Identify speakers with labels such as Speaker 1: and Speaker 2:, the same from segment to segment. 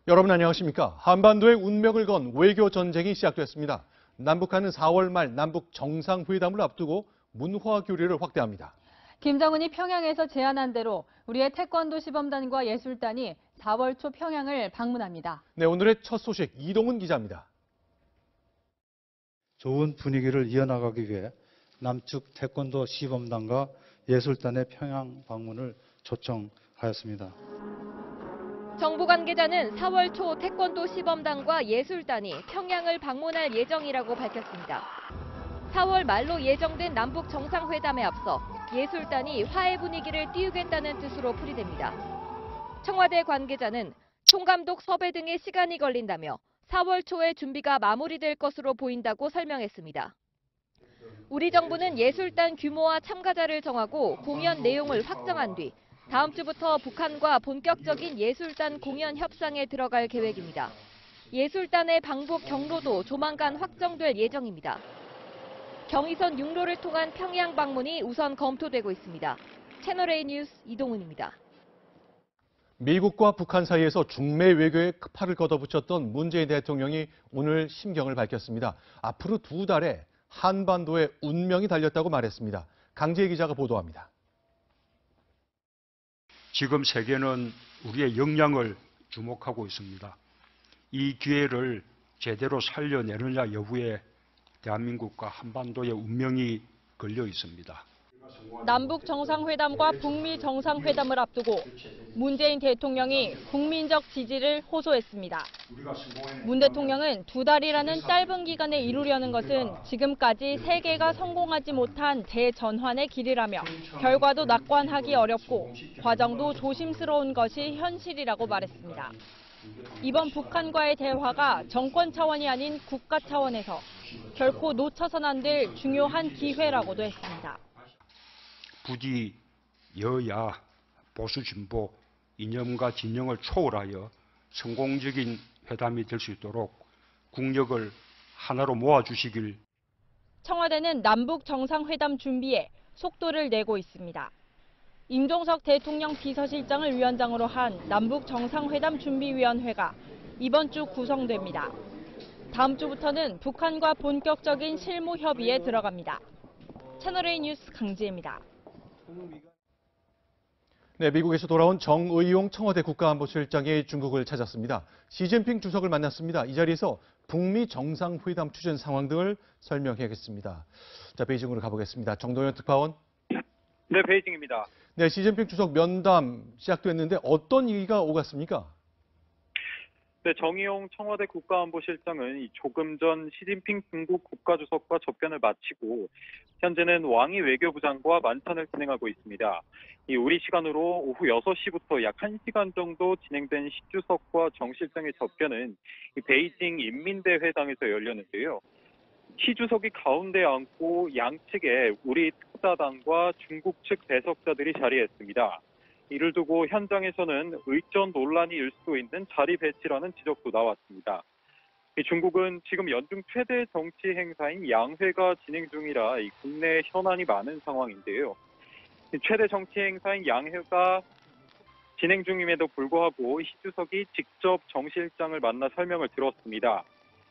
Speaker 1: 여러분 안녕하십니까? 한반도의 운명을 건 외교 전쟁이 시작됐습니다. 남북한은 4월 말 남북 정상회담을 앞두고 문화 교류를 확대합니다.
Speaker 2: 김정은이 평양에서 제안한 대로 우리의 태권도 시범단과 예술단이 4월 초 평양을 방문합니다.
Speaker 1: 네, 오늘의 첫 소식 이동훈 기자입니다.
Speaker 3: 좋은 분위기를 이어나가기 위해 남측 태권도 시범단과 예술단의 평양 방문을 초청하였습니다.
Speaker 4: 정부 관계자는 4월 초 태권도 시범단과 예술단이 평양을 방문할 예정이라고 밝혔습니다. 4월 말로 예정된 남북 정상회담에 앞서 예술단이 화해 분위기를 띄우겠다는 뜻으로 풀이됩니다. 청와대 관계자는 총감독 섭외 등의 시간이 걸린다며 4월 초에 준비가 마무리될 것으로 보인다고 설명했습니다. 우리 정부는 예술단 규모와 참가자를 정하고 공연 내용을 확정한 뒤 다음 주부터 북한과 본격적인 예술단 공연 협상에 들어갈 계획입니다. 예술단의 방북 경로도 조만간 확정될 예정입니다. 경의선 육로를 통한 평양 방문이 우선 검토되고 있습니다. 채널A 뉴스 이동훈입니다.
Speaker 1: 미국과 북한 사이에서 중美외교에 팔을 걷어붙였던 문재인 대통령이 오늘 심경을 밝혔습니다. 앞으로 2달에 한반도의 운명이 달렸다고 말했습니다. 강지혜 기자가 보도합니다.
Speaker 5: 지금 세계는 우리의 역량을 주목하고 있습니다. 이 기회를 제대로 살려내느냐 여부에 대한민국과 한반도의 운명이 걸려 있습니다.
Speaker 6: 남북 정상회담과 북미 정상회담을 앞두고 문재인 대통령이 국민적 지지를 호소했습니다. 문 대통령은 2달이라는 짧은 기간에 이루려는 것은 지금까지 세계가 성공하지 못한 대전환의 길이라며 결과도 낙관하기 어렵고 과정도 조심스러운 것이 현실이라고 말했습니다. 이번 북한과의 대화가 정권 차원이 아닌 국가 차원에서 결코 놓쳐선 안 될 중요한 기회라고도 했습니다.
Speaker 5: 부디 여야, 보수 진보, 이념과 진영을 초월하여 성공적인 회담이 될 수 있도록 국력을 하나로 모아주시길.
Speaker 6: 청와대는 남북 정상회담 준비에 속도를 내고 있습니다. 임종석 대통령 비서실장을 위원장으로 한 남북 정상회담 준비위원회가 이번 주 구성됩니다. 다음 주부터는 북한과 본격적인 실무 협의에 들어갑니다. 채널A 뉴스 강지혜입니다.
Speaker 1: 네, 미국에서 돌아온 정의용 청와대 국가안보실장이 중국을 찾았습니다. 시진핑 주석을 만났습니다. 이 자리에서 북미 정상회담 추진 상황 등을 설명해야겠습니다. 자, 베이징으로 가보겠습니다. 정동현 특파원.
Speaker 7: 네, 베이징입니다.
Speaker 1: 네, 시진핑 주석 면담 시작됐는데 어떤 얘기가 오갔습니까?
Speaker 7: 네, 정의용 청와대 국가안보실장은 조금 전 시진핑 중국 국가주석과 접견을 마치고 현재는 왕이 외교부장과 만찬을 진행하고 있습니다. 우리 시간으로 오후 6시부터 약 1시간 정도 진행된 시 주석과 정 실장의 접견은 베이징 인민대회당에서 열렸는데요. 시 주석이 가운데 앉고 양측에 우리 특사단과 중국 측 배석자들이 자리했습니다. 이를 두고 현장에서는 의전 논란이 일 수 있는 자리 배치라는 지적도 나왔습니다. 중국은 지금 연중 최대 정치 행사인 양회가 진행 중이라 국내 현안이 많은 상황인데요. 최대 정치 행사인 양회가 진행 중임에도 불구하고 시 주석이 직접 정 실장을 만나 설명을 들었습니다.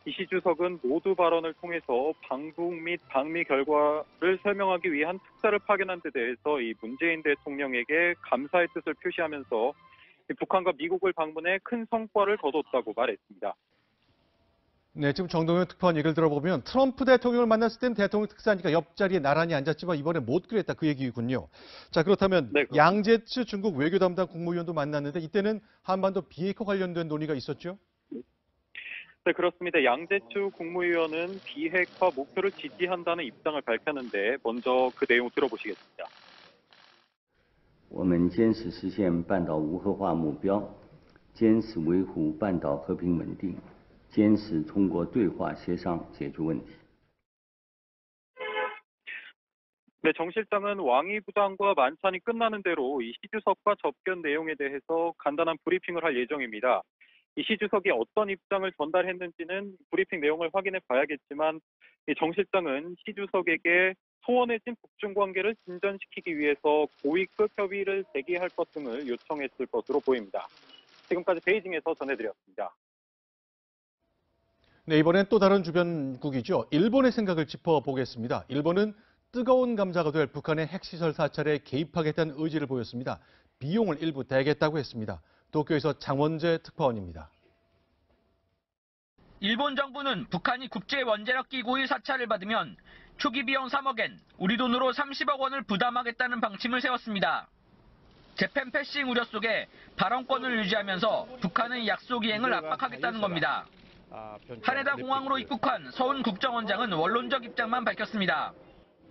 Speaker 7: 이 시 주석은 모두 발언을 통해서 방북 및 방미 결과를 설명하기 위한 특사를 파견한 데 대해서 문재인 대통령에게 감사의 뜻을 표시하면서 북한과 미국을 방문해 큰 성과를 거뒀다고 말했습니다.
Speaker 1: 네, 지금 정동현 특파원 얘기를 들어보면 트럼프 대통령을 만났을 때는 대통령 특사니까 옆자리에 나란히 앉았지만 이번에 못 그랬다 그 얘기군요. 자, 그렇다면
Speaker 7: 네,
Speaker 1: 양제츠 중국 외교 담당 국무위원도 만났는데 이때는 한반도 비핵화 관련된 논의가 있었죠?
Speaker 7: 네, 그렇습니다. 양제추 국무위원은 비핵화 목표를 지지한다는 입장을 밝혔는데 먼저 그 내용 들어보시겠습니다.
Speaker 8: 我们坚持实现半岛无核化目标，坚持维护半岛和平稳定，坚持通过对话协商解决问题。
Speaker 7: 네, 정 실장은 왕이 부장과 만찬이 끝나는 대로 이 시 주석과 접견 내용에 대해서 간단한 브리핑을 할 예정입니다. 이 시 주석이 어떤 입장을 전달했는지는 브리핑 내용을 확인해 봐야겠지만 정 실장은 시 주석에게 소원해진 북중 관계를 진전시키기 위해서 고위급 협의를 재개할 것 등을 요청했을 것으로 보입니다. 지금까지 베이징에서 전해드렸습니다.
Speaker 1: 네, 이번엔 또 다른 주변국이죠. 일본의 생각을 짚어보겠습니다. 일본은 뜨거운 감자가 될 북한의 핵시설 사찰에 개입하겠다는 의지를 보였습니다. 비용을 일부 대겠다고 했습니다. 도쿄에서 장원재 특파원입니다.
Speaker 9: 일본 정부는 북한이 국제원자력기구의 사찰을 받으면 초기 비용 3억엔, 우리 돈으로 30억 원을 부담하겠다는 방침을 세웠습니다. 재팬 패싱 우려 속에 발언권을 유지하면서 북한의 약속 이행을 압박하겠다는 겁니다. 하네다 공항으로 입국한 서훈 국정원장은 원론적 입장만 밝혔습니다.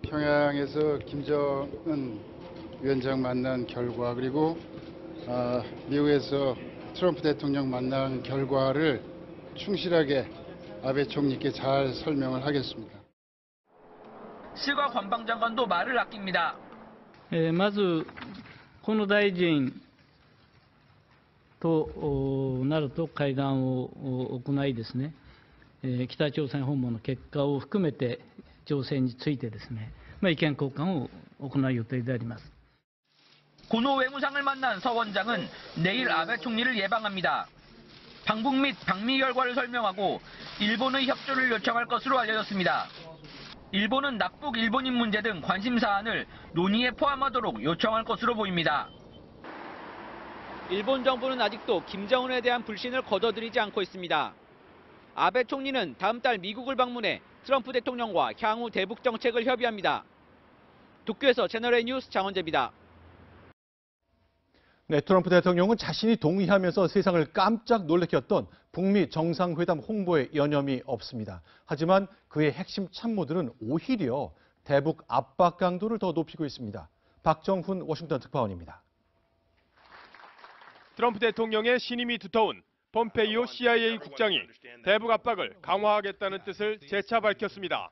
Speaker 10: 평양에서 김정은 위원장 만난 결과 그리고 미국에서 트럼프 대통령 만난 결과를 충실하게 아베 총리께 잘 설명을 하겠습니다.
Speaker 9: 스가 관방장관도 말을 아낍니다.
Speaker 11: まずこの大臣となると会談を行いですね、北朝鮮訪問の結果を含めて情勢についてですね、意見交換を行う予定であります。
Speaker 9: 고노 외무상을 만난 서 원장은 내일 아베 총리를 예방합니다. 방북 및 방미 결과를 설명하고 일본의 협조를 요청할 것으로 알려졌습니다. 일본은 납북 일본인 문제 등 관심 사안을 논의에 포함하도록 요청할 것으로 보입니다.
Speaker 12: 일본 정부는 아직도 김정은에 대한 불신을 거둬들이지 않고 있습니다. 아베 총리는 다음 달 미국을 방문해 트럼프 대통령과 향후 대북 정책을 협의합니다. 도쿄에서 채널A 뉴스 장원재입니다.
Speaker 1: 네, 트럼프 대통령은 자신이 동의하면서 세상을 깜짝 놀래켰던 북미 정상회담 홍보에 여념이 없습니다. 하지만 그의 핵심 참모들은 오히려 대북 압박 강도를 더 높이고 있습니다. 박정훈 워싱턴 특파원입니다.
Speaker 13: 트럼프 대통령의 신임이 두터운 폼페이오 CIA 국장이 대북 압박을 강화하겠다는 뜻을 재차 밝혔습니다.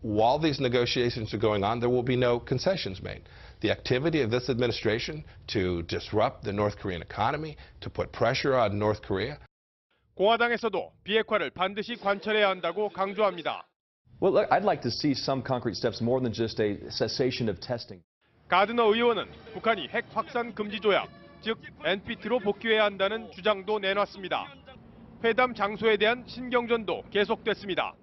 Speaker 14: While these negotiations are going on, there will be no concessions made. The activity of this administration to disrupt the North Korean economy, to put pressure on North Korea.
Speaker 13: 공화당에서도 비핵화를 반드시 관철해야 한다고 강조합니다.
Speaker 15: Well, look, I'd like to see some concrete steps more than just a cessation of testing.
Speaker 13: 가드너 의원은 북한이 핵 확산 금지 조약, 즉 NPT로 복귀해야 한다는 주장도 내놨습니다. 회담 장소에 대한 신경전도 계속됐습니다.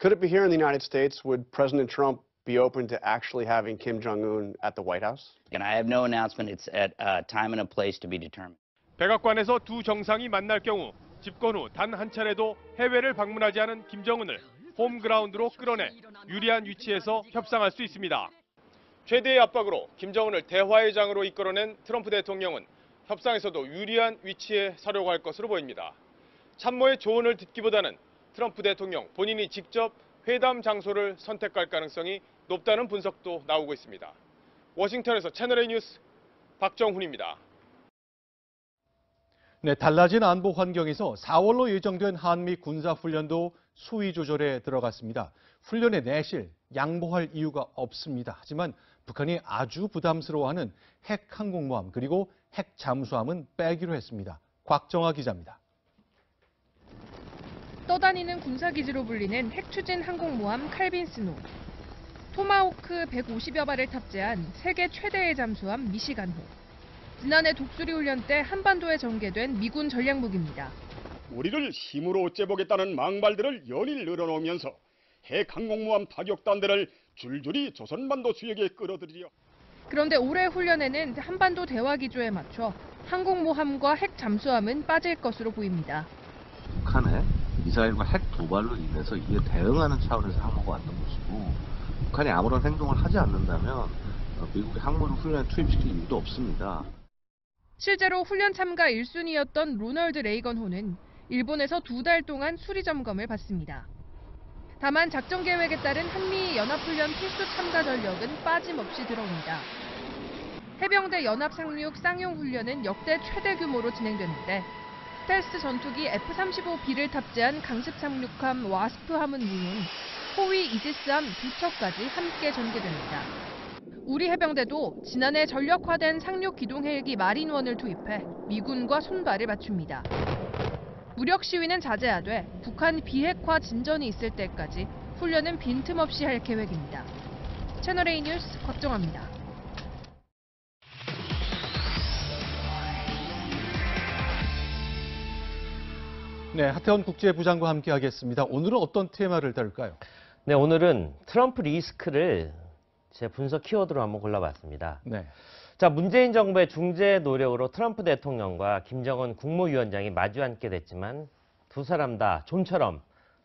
Speaker 16: Could it be here in the United States? Would President Trump be open to actually having Kim Jong-un at the White House?
Speaker 17: And I have no announcement. It's at a time and a place to be determined.
Speaker 13: 백악관에서 두 정상이 만날 경우 집권 후 단 한 차례도 해외를 방문하지 않은 김정은을 홈그라운드로 끌어내 유리한 위치에서 협상할 수 있습니다. 최대의 압박으로 김정은을 대화의 장으로 이끌어낸 트럼프 대통령은 협상에서도 유리한 위치에 서려고 할 것으로 보입니다. 참모의 조언을 듣기보다는 트럼프 대통령 본인이 직접 회담 장소를 선택할 가능성이 높다는 분석도 나오고 있습니다. 워싱턴에서 채널A 뉴스 박정훈입니다.
Speaker 1: 네, 달라진 안보 환경에서 4월로 예정된 한미 군사훈련도 수위 조절에 들어갔습니다. 훈련의 내실, 양보할 이유가 없습니다. 하지만 북한이 아주 부담스러워하는 핵 항공모함 그리고 핵 잠수함은 빼기로 했습니다. 곽정아 기자입니다.
Speaker 18: 떠다니는 군사기지로 불리는 핵추진 항공모함 칼빈 스노우. 토마호크 150여 발을 탑재한 세계 최대의 잠수함 미시간호. 지난해 독수리 훈련 때 한반도에 전개된 미군 전략무기입니다.
Speaker 19: 우리를 힘으로 째보겠다는 망발들을 연일 늘어놓으면서 핵 항공모함 타격단들을 줄줄이 조선반도 수역에 끌어들이려.
Speaker 18: 그런데 올해 훈련에는 한반도 대화 기조에 맞춰 항공모함과 핵 잠수함은 빠질 것으로 보입니다.
Speaker 20: 북한의 미사일과 핵 도발로 인해서 이에 대응하는 차원에서 항모가 왔던 것이고 북한이 아무런 행동을 하지 않는다면 미국의 항모를 훈련에 투입시킬 이유도 없습니다.
Speaker 18: 실제로 훈련 참가 1순위였던 로널드 레이건호는 일본에서 2달 동안 수리 점검을 받습니다. 다만 작전 계획에 따른 한미 연합훈련 필수 참가 전력은 빠짐없이 들어옵니다. 해병대 연합 상륙 쌍용 훈련은 역대 최대 규모로 진행되는데 스텔스 전투기 F-35B를 탑재한 강습 상륙함 와스프함은 물론 호위 이지스함 2척까지 함께 전개됩니다. 우리 해병대도 지난해 전력화된 상륙 기동 헬기 마린원을 투입해 미군과 손발을 맞춥니다. 무력 시위는 자제하되 북한 비핵화 진전이 있을 때까지 훈련은 빈틈없이 할 계획입니다. 채널A 뉴스 곽정아입니다.
Speaker 1: 네, 하태원 국제부장과 함께하겠습니다. 오늘은 어떤 테마를 다룰까요?
Speaker 21: 네, 오늘은 트럼프 리스크를 제 분석 키워드로 한번 골라봤습니다.
Speaker 1: 네.
Speaker 21: 자, 문재인 정부의 중재 노력으로 트럼프 대통령과 김정은 국무위원장이 마주 앉게 됐지만 두 사람 다 좀처럼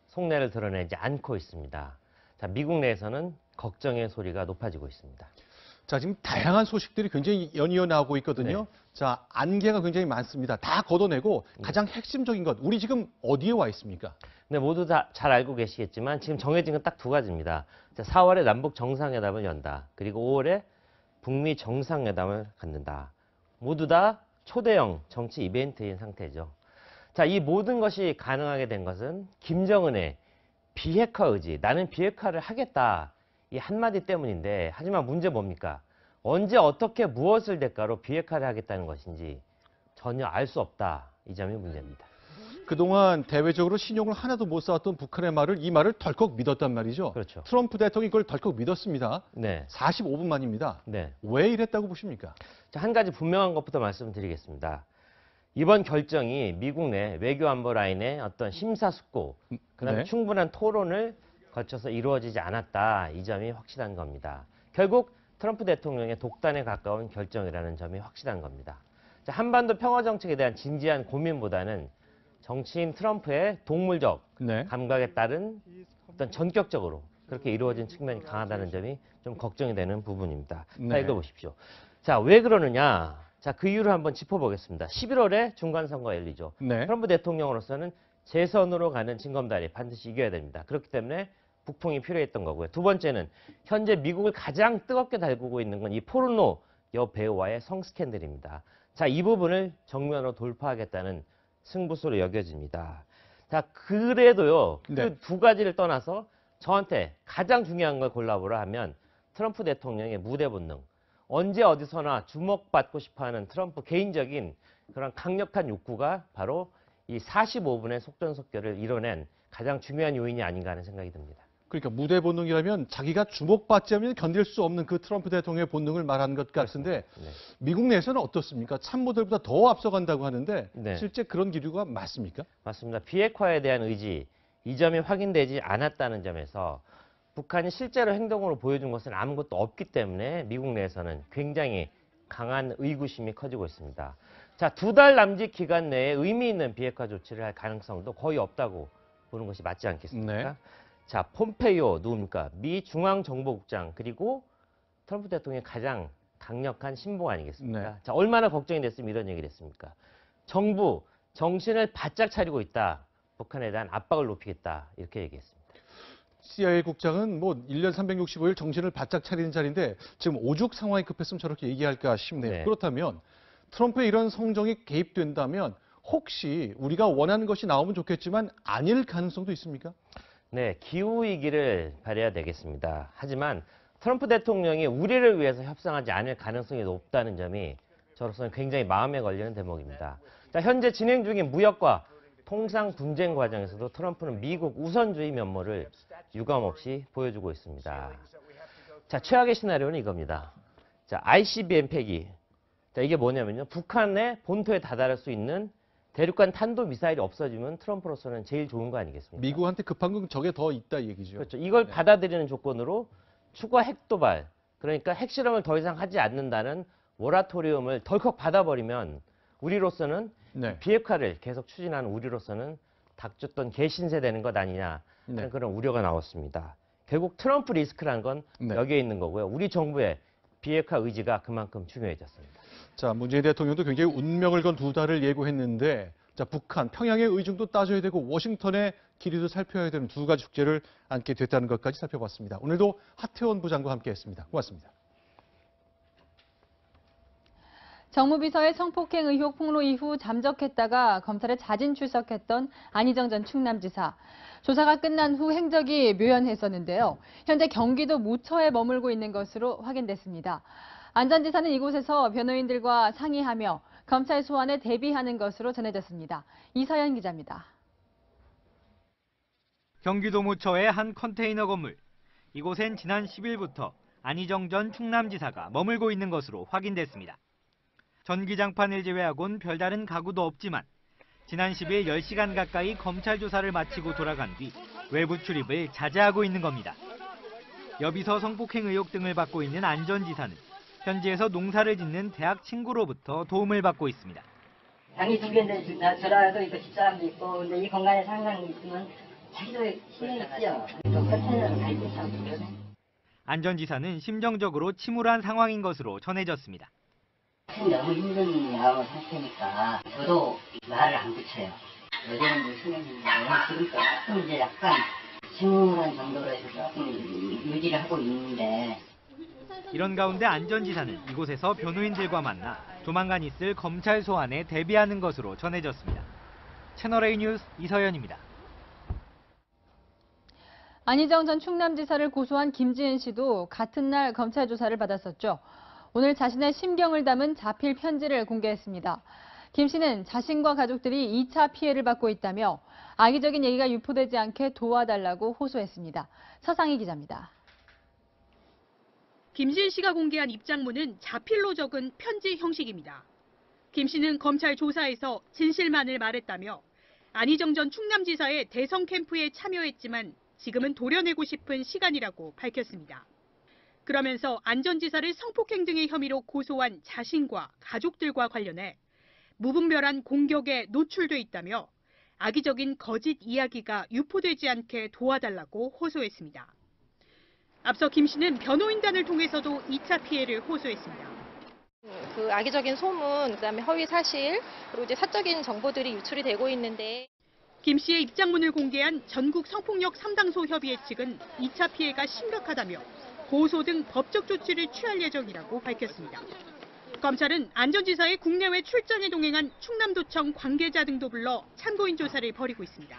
Speaker 21: 속내를 드러내지 않고 있습니다. 자, 미국 내에서는 걱정의 소리가 높아지고 있습니다.
Speaker 1: 자, 지금 다양한 소식들이 굉장히 연이어 나오고 있거든요.
Speaker 21: 네.
Speaker 1: 자, 안개가 굉장히 많습니다. 다 걷어내고 가장 핵심적인 것, 우리 지금 어디에 와 있습니까?
Speaker 21: 네, 모두 다 잘 알고 계시겠지만 지금 정해진 건 딱 두 가지입니다. 자, 4월에 남북 정상회담을 연다. 그리고 5월에 북미 정상회담을 갖는다. 모두 다 초대형 정치 이벤트인 상태죠. 자, 이 모든 것이 가능하게 된 것은 김정은의 비핵화 의지, 나는 비핵화를 하겠다. 이 한마디 때문인데, 하지만 문제 뭡니까? 언제 어떻게 무엇을 대가로 비핵화를 하겠다는 것인지 전혀 알 수 없다. 이 점이 문제입니다.
Speaker 1: 그동안 대외적으로 신용을 하나도 못 쌓았던 북한의 말을 이 말을 덜컥 믿었단 말이죠.
Speaker 21: 그렇죠.
Speaker 1: 트럼프 대통령이 이걸 덜컥 믿었습니다.
Speaker 21: 네.
Speaker 1: 45분 만입니다.
Speaker 21: 네.
Speaker 1: 왜 이랬다고 보십니까?
Speaker 21: 자, 한 가지 분명한 것부터 말씀드리겠습니다. 이번 결정이 미국 내 외교안보 라인의 어떤 심사숙고, 그다음에
Speaker 1: 네.
Speaker 21: 충분한 토론을 거쳐서 이루어지지 않았다. 이 점이 확실한 겁니다. 결국 트럼프 대통령의 독단에 가까운 결정이라는 점이 확실한 겁니다. 자, 한반도 평화 정책에 대한 진지한 고민보다는 정치인 트럼프의 동물적
Speaker 1: 네.
Speaker 21: 감각에 따른 어떤 전격적으로 그렇게 이루어진 측면이 강하다는 점이 좀 걱정이 되는 부분입니다. 자,
Speaker 1: 네.
Speaker 21: 읽어보십시오. 자, 왜 그러느냐? 자, 그 이유를 한번 짚어보겠습니다. 11월에 중간선거가 열리죠.
Speaker 1: 네.
Speaker 21: 트럼프 대통령으로서는 재선으로 가는 징검다리 반드시 이겨야 됩니다. 그렇기 때문에 북풍이 필요했던 거고요. 두 번째는 현재 미국을 가장 뜨겁게 달구고 있는 건 이 포르노 여배우와의 성스캔들입니다. 자, 이 부분을 정면으로 돌파하겠다는 승부수로 여겨집니다. 자, 그래도요,
Speaker 1: 네.
Speaker 21: 그 두 가지를 떠나서 저한테 가장 중요한 걸 골라보라 하면 트럼프 대통령의 무대 본능, 언제 어디서나 주목받고 싶어하는 트럼프 개인적인 그런 강력한 욕구가 바로 이 45분의 속전속결을 이뤄낸 가장 중요한 요인이 아닌가 하는 생각이 듭니다.
Speaker 1: 그러니까 무대 본능이라면 자기가 주목받지 않으면 견딜 수 없는 그 트럼프 대통령의 본능을 말하는 것 같은데
Speaker 21: 네.
Speaker 1: 미국 내에서는 어떻습니까? 참모들보다 더 앞서간다고 하는데
Speaker 21: 네.
Speaker 1: 실제 그런 기류가 맞습니까?
Speaker 21: 맞습니다. 비핵화에 대한 의지, 이 점이 확인되지 않았다는 점에서 북한이 실제로 행동으로 보여준 것은 아무것도 없기 때문에 미국 내에서는 굉장히 강한 의구심이 커지고 있습니다. 자, 2달 남짓 기간 내에 의미 있는 비핵화 조치를 할 가능성도 거의 없다고 보는 것이 맞지 않겠습니까?
Speaker 1: 네.
Speaker 21: 자, 폼페이오 누굽니까? 미 중앙정보국장 그리고 트럼프 대통령의 가장 강력한 신봉 아니겠습니까?
Speaker 1: 네.
Speaker 21: 자, 얼마나 걱정이 됐으면 이런 얘기를 했습니까? 정부 정신을 바짝 차리고 있다. 북한에 대한 압박을 높이겠다. 이렇게 얘기했습니다.
Speaker 1: CIA 국장은 뭐 1년 365일 정신을 바짝 차리는 자리인데 지금 오죽 상황이 급했으면 저렇게 얘기할까 싶네요.
Speaker 21: 네.
Speaker 1: 그렇다면 트럼프의 이런 성정이 개입된다면 혹시 우리가 원하는 것이 나오면 좋겠지만 아닐 가능성도 있습니까?
Speaker 21: 네, 기후위기를 발휘해야 되겠습니다. 하지만 트럼프 대통령이 우리를 위해서 협상하지 않을 가능성이 높다는 점이 저로서는 굉장히 마음에 걸리는 대목입니다. 자, 현재 진행 중인 무역과 통상 분쟁 과정에서도 트럼프는 미국 우선주의 면모를 유감없이 보여주고 있습니다. 자, 최악의 시나리오는 이겁니다. 자, ICBM 폐기. 자, 이게 뭐냐면요. 북한의 본토에 다다를 수 있는 대륙간 탄도미사일이 없어지면 트럼프로서는 제일 좋은 거 아니겠습니까?
Speaker 1: 미국한테 급한 건 저게 더 있다 이 얘기죠.
Speaker 21: 그렇죠. 이걸 받아들이는 조건으로 추가 핵도발, 그러니까 핵실험을 더 이상 하지 않는다는 모라토리움을 덜컥 받아버리면 우리로서는
Speaker 1: 네.
Speaker 21: 비핵화를 계속 추진하는 우리로서는 닥쳤던 개신세 되는 것 아니냐 하는
Speaker 1: 네.
Speaker 21: 그런 우려가 나왔습니다. 결국 트럼프 리스크라는 건
Speaker 1: 네.
Speaker 21: 여기에 있는 거고요. 우리 정부의 비핵화 의지가 그만큼 중요해졌습니다.
Speaker 1: 자, 문재인 대통령도 굉장히 운명을 건 2달을 예고했는데 자, 북한, 평양의 의중도 따져야 되고 워싱턴의 길이도 살펴야 되는 두 가지 숙제를 안게 됐다는 것까지 살펴봤습니다. 오늘도 하태원 부장과 함께했습니다. 고맙습니다.
Speaker 2: 정무비서의 성폭행 의혹 폭로 이후 잠적했다가 검찰에 자진 출석했던 안희정 전 충남지사. 조사가 끝난 후 행적이 묘연했었는데요. 현재 경기도 무처에 머물고 있는 것으로 확인됐습니다. 안 전 지사는 이곳에서 변호인들과 상의하며 검찰 소환에 대비하는 것으로 전해졌습니다. 이서연 기자입니다.
Speaker 22: 경기도 무처의 한 컨테이너 건물. 이곳엔 지난 10일부터 안희정 전 충남지사가 머물고 있는 것으로 확인됐습니다. 전기장판을 제외하곤 별다른 가구도 없지만 지난 10일 10시간 가까이 검찰 조사를 마치고 돌아간 뒤 외부 출입을 자제하고 있는 겁니다. 여비서 성폭행 의혹 등을 받고 있는 안 전 지사는 현지에서 농사를 짓는 대학 친구로부터 도움을 받고 있습니다.
Speaker 3: 당이 두 개인데 저라도 있고 집사람도 있고 근데 이 공간에 상상이 있으면 자기도 힘이 있죠. 컨테이너를 갈고 있다고.
Speaker 22: 안 전 지사는 심정적으로 침울한 상황인 것으로 전해졌습니다.
Speaker 3: 너무 힘든 상태니까 저도 말을 안 붙여요. 여자분들 신경인데 지금까 조금 이제 약간 침울한 정도로 해서 조금 유지를 하고 있는데.
Speaker 22: 이런 가운데 안 전 지사는 이곳에서 변호인들과 만나 조만간 있을 검찰 소환에 대비하는 것으로 전해졌습니다. 채널A 뉴스 이서연입니다.
Speaker 2: 안희정 전 충남지사를 고소한 김지은 씨도 같은 날 검찰 조사를 받았었죠. 오늘 자신의 심경을 담은 자필 편지를 공개했습니다. 김 씨는 자신과 가족들이 2차 피해를 받고 있다며 악의적인 얘기가 유포되지 않게 도와달라고 호소했습니다. 서상희 기자입니다.
Speaker 4: 김지은 씨가 공개한 입장문은 자필로 적은 편지 형식입니다. 김 씨는 검찰 조사에서 진실만을 말했다며 안희정 전 충남지사의 대선 캠프에 참여했지만 지금은 도려내고 싶은 시간이라고 밝혔습니다. 그러면서 안 전 지사를 성폭행 등의 혐의로 고소한 자신과 가족들과 관련해 무분별한 공격에 노출돼 있다며 악의적인 거짓 이야기가 유포되지 않게 도와달라고 호소했습니다. 앞서 김 씨는 변호인단을 통해서도 2차 피해를 호소했습니다.
Speaker 23: 그 악의적인 소문, 그다음에 허위 사실, 그리고 이제 사적인 정보들이 유출이 되고 있는데
Speaker 4: 김 씨의 입장문을 공개한 전국 성폭력 상담소 협의회 측은 2차 피해가 심각하다며 고소 등 법적 조치를 취할 예정이라고 밝혔습니다. 검찰은 안 전 지사의 국내외 출장에 동행한 충남도청 관계자 등도 불러 참고인 조사를 벌이고 있습니다.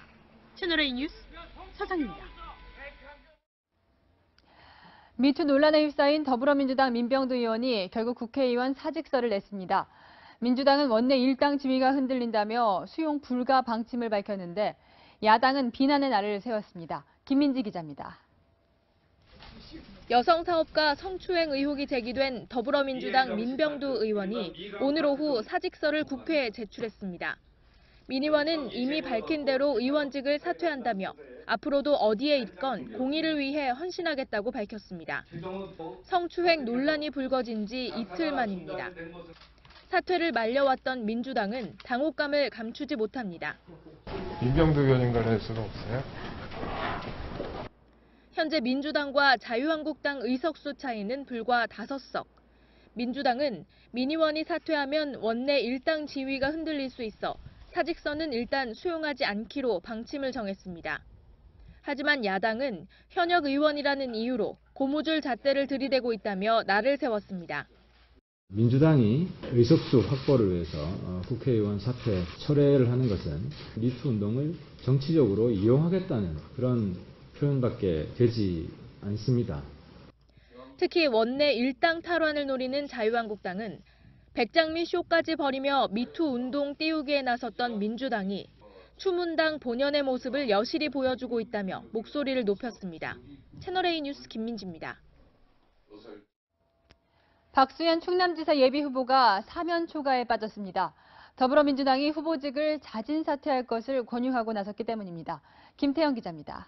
Speaker 4: 채널A 뉴스 서상입니다.
Speaker 2: 미투 논란에 휩싸인 더불어민주당 민병두 의원이 결국 국회의원 사직서를 냈습니다. 민주당은 원내 일당 지위가 흔들린다며 수용 불가 방침을 밝혔는데 야당은 비난의 날을 세웠습니다. 김민지 기자입니다.
Speaker 23: 여성 사업가 성추행 의혹이 제기된 더불어민주당 민병두 의원이 오늘 오후 사직서를 국회에 제출했습니다. 민 의원은 이미 밝힌 대로 의원직을 사퇴한다며 앞으로도 어디에 있건 공의를 위해 헌신하겠다고 밝혔습니다. 성추행 논란이 불거진 지 이틀 만입니다. 사퇴를 말려왔던 민주당은 당혹감을 감추지 못합니다.
Speaker 24: 민병두 의원인 걸 알 수가 없어요?
Speaker 23: 현재 민주당과 자유한국당 의석수 차이는 불과 5석. 민주당은 민 의원이 사퇴하면 원내 일당 지위가 흔들릴 수 있어 사직서는 일단 수용하지 않기로 방침을 정했습니다. 하지만 야당은 현역 의원이라는 이유로 고무줄 잣대를 들이대고 있다며 날을 세웠습니다.
Speaker 25: 민주당이 의석수 확보를 위해서 국회의원 사퇴 철회를 하는 것은 미투 운동을 정치적으로 이용하겠다는 그런 표현밖에 되지 않습니다.
Speaker 23: 특히 원내 일당 탈환을 노리는 자유한국당은 백장미 쇼까지 벌이며 미투 운동 띄우기에 나섰던 민주당이 추문당 본연의 모습을 여실히 보여주고 있다며 목소리를 높였습니다. 채널A 뉴스 김민지입니다.
Speaker 2: 박수현 충남지사 예비후보가 사면 초과에 빠졌습니다. 더불어민주당이 후보직을 자진 사퇴할 것을 권유하고 나섰기 때문입니다. 김태형 기자입니다.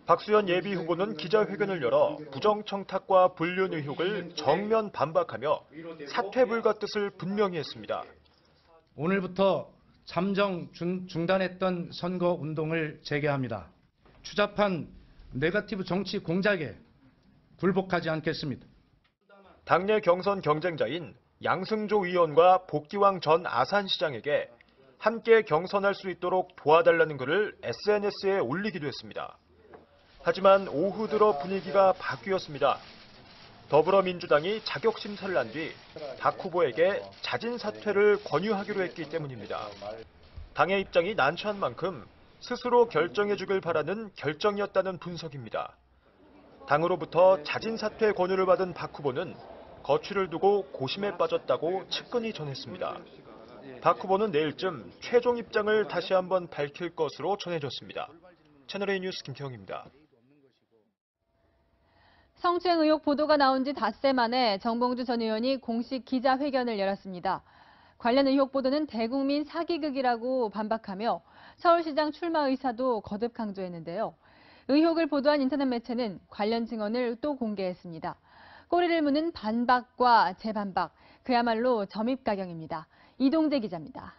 Speaker 26: 박수현 예비후보는 기자회견을 열어 부정청탁과 불륜 의혹을 정면 반박하며 사퇴 불가 뜻을 분명히 했습니다.
Speaker 27: 오늘부터 잠정 중단했던 선거운동을 재개합니다. 추잡한 네거티브 정치 공작에 굴복하지 않겠습니다.
Speaker 26: 당내 경선 경쟁자인 양승조 의원과 복기왕 전 아산시장에게 함께 경선할 수 있도록 도와달라는 글을 SNS에 올리기도 했습니다. 하지만 오후 들어 분위기가 바뀌었습니다. 더불어민주당이 자격 심사를 한 뒤 박 후보에게 자진 사퇴를 권유하기로 했기 때문입니다. 당의 입장이 난처한 만큼 스스로 결정해 주길 바라는 결정이었다는 분석입니다. 당으로부터 자진 사퇴 권유를 받은 박 후보는 거취를 두고 고심에 빠졌다고 측근이 전했습니다. 박 후보는 내일쯤 최종 입장을 다시 한번 밝힐 것으로 전해졌습니다. 채널A 뉴스 김태형입니다.
Speaker 2: 성추행 의혹 보도가 나온 지 닷새 만에 정봉주 전 의원이 공식 기자회견을 열었습니다. 관련 의혹 보도는 대국민 사기극이라고 반박하며 서울시장 출마 의사도 거듭 강조했는데요. 의혹을 보도한 인터넷 매체는 관련 증언을 또 공개했습니다. 꼬리를 무는 반박과 재반박, 그야말로 점입가경입니다. 이동재 기자입니다.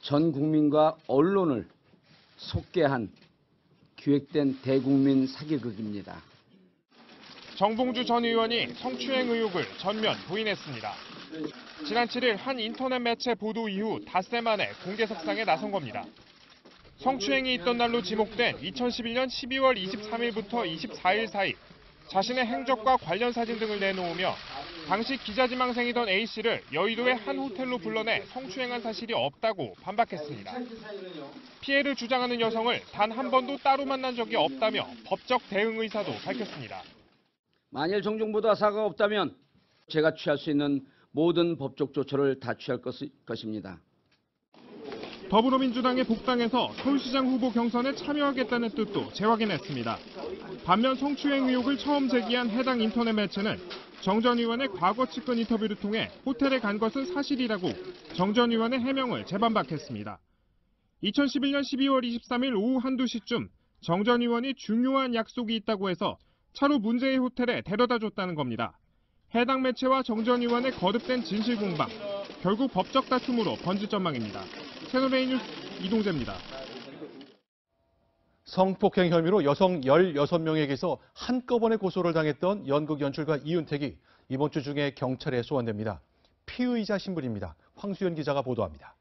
Speaker 5: 전 국민과 언론을 속개한 기획된 대국민 사기극입니다.
Speaker 13: 정봉주 전 의원이 성추행 의혹을 전면 부인했습니다. 지난 7일 한 인터넷 매체 보도 이후 닷새 만에 공개석상에 나선 겁니다. 성추행이 있던 날로 지목된 2011년 12월 23일부터 24일 사이 자신의 행적과 관련 사진 등을 내놓으며 당시 기자지망생이던 A씨를 여의도의 한 호텔로 불러내 성추행한 사실이 없다고 반박했습니다. 피해를 주장하는 여성을 단 한 번도 따로 만난 적이 없다며 법적 대응 의사도 밝혔습니다.
Speaker 5: 만일 정정보다 사과가 없다면 제가 취할 수 있는 모든 법적 조처를 다 취할 것입니다.
Speaker 13: 더불어민주당의 복당에서 서울시장 후보 경선에 참여하겠다는 뜻도 재확인했습니다. 반면 성추행 의혹을 처음 제기한 해당 인터넷 매체는 정 전 의원의 과거 측근 인터뷰를 통해 호텔에 간 것은 사실이라고 정 전 의원의 해명을 재반박했습니다. 2011년 12월 23일 오후 한두 시쯤 정 전 의원이 중요한 약속이 있다고 해서 차로 문제의 호텔에 데려다 줬다는 겁니다. 해당 매체와 정 전 의원의 거듭된 진실 공방, 결국 법적 다툼으로 번질 전망입니다. 채널A 뉴스 이동재입니다.
Speaker 1: 성폭행 혐의로 여성 16명에게서 한꺼번에 고소를 당했던 연극 연출가 이윤택이 이번 주 중에 경찰에 소환됩니다. 피의자 신분입니다. 황수연 기자가 보도합니다.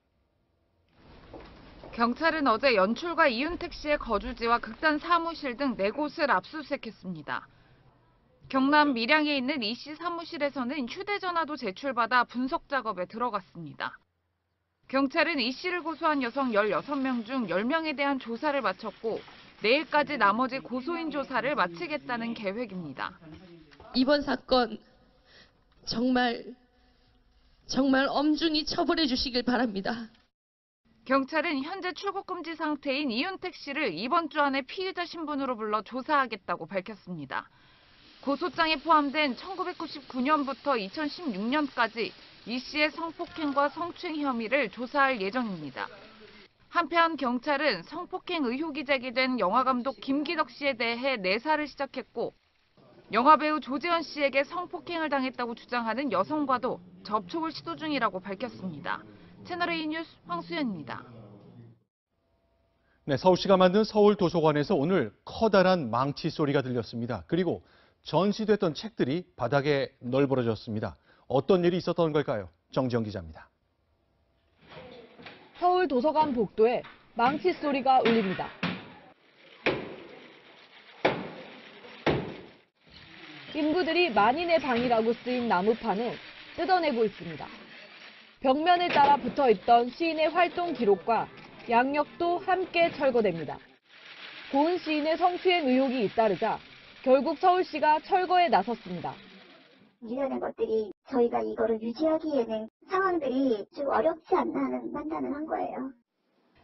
Speaker 6: 경찰은 어제 연출가 이윤택 씨의 거주지와 극단 사무실 등 4곳을 압수수색했습니다. 경남 밀양에 있는 이 씨 사무실에서는 휴대전화도 제출받아 분석 작업에 들어갔습니다. 경찰은 이 씨를 고소한 여성 16명 중 10명에 대한 조사를 마쳤고 내일까지 나머지 고소인 조사를 마치겠다는 계획입니다.
Speaker 7: 이번 사건 정말 엄중히 처벌해 주시길 바랍니다.
Speaker 6: 경찰은 현재 출국 금지 상태인 이윤택 씨를 이번 주 안에 피의자 신분으로 불러 조사하겠다고 밝혔습니다. 고소장에 포함된 1999년부터 2016년까지 이 씨의 성폭행과 성추행 혐의를 조사할 예정입니다. 한편 경찰은 성폭행 의혹이 제기된 영화감독 김기덕 씨에 대해 내사를 시작했고 영화배우 조재현 씨에게 성폭행을 당했다고 주장하는 여성과도 접촉을 시도 중이라고 밝혔습니다. 채널A 뉴스 황수연입니다.
Speaker 1: 네, 서울시가 만든 서울도서관에서 오늘 커다란 망치 소리가 들렸습니다. 그리고 전시됐던 책들이 바닥에 널브러졌습니다. 어떤 일이 있었던 걸까요? 정지영 기자입니다.
Speaker 23: 서울도서관 복도에 망치 소리가 울립니다. 인부들이 만인의 방이라고 쓰인 나무판을 뜯어내고 있습니다. 벽면을 따라 붙어있던 시인의 활동 기록과 양력도 함께 철거됩니다. 고은 시인의 성추행 의혹이 잇따르자 결국 서울시가 철거에 나섰습니다.
Speaker 8: 이러는 것들이 저희가 이거를 유지하기에는 상황들이 좀 어렵지 않나 하는 판단을 한 거예요.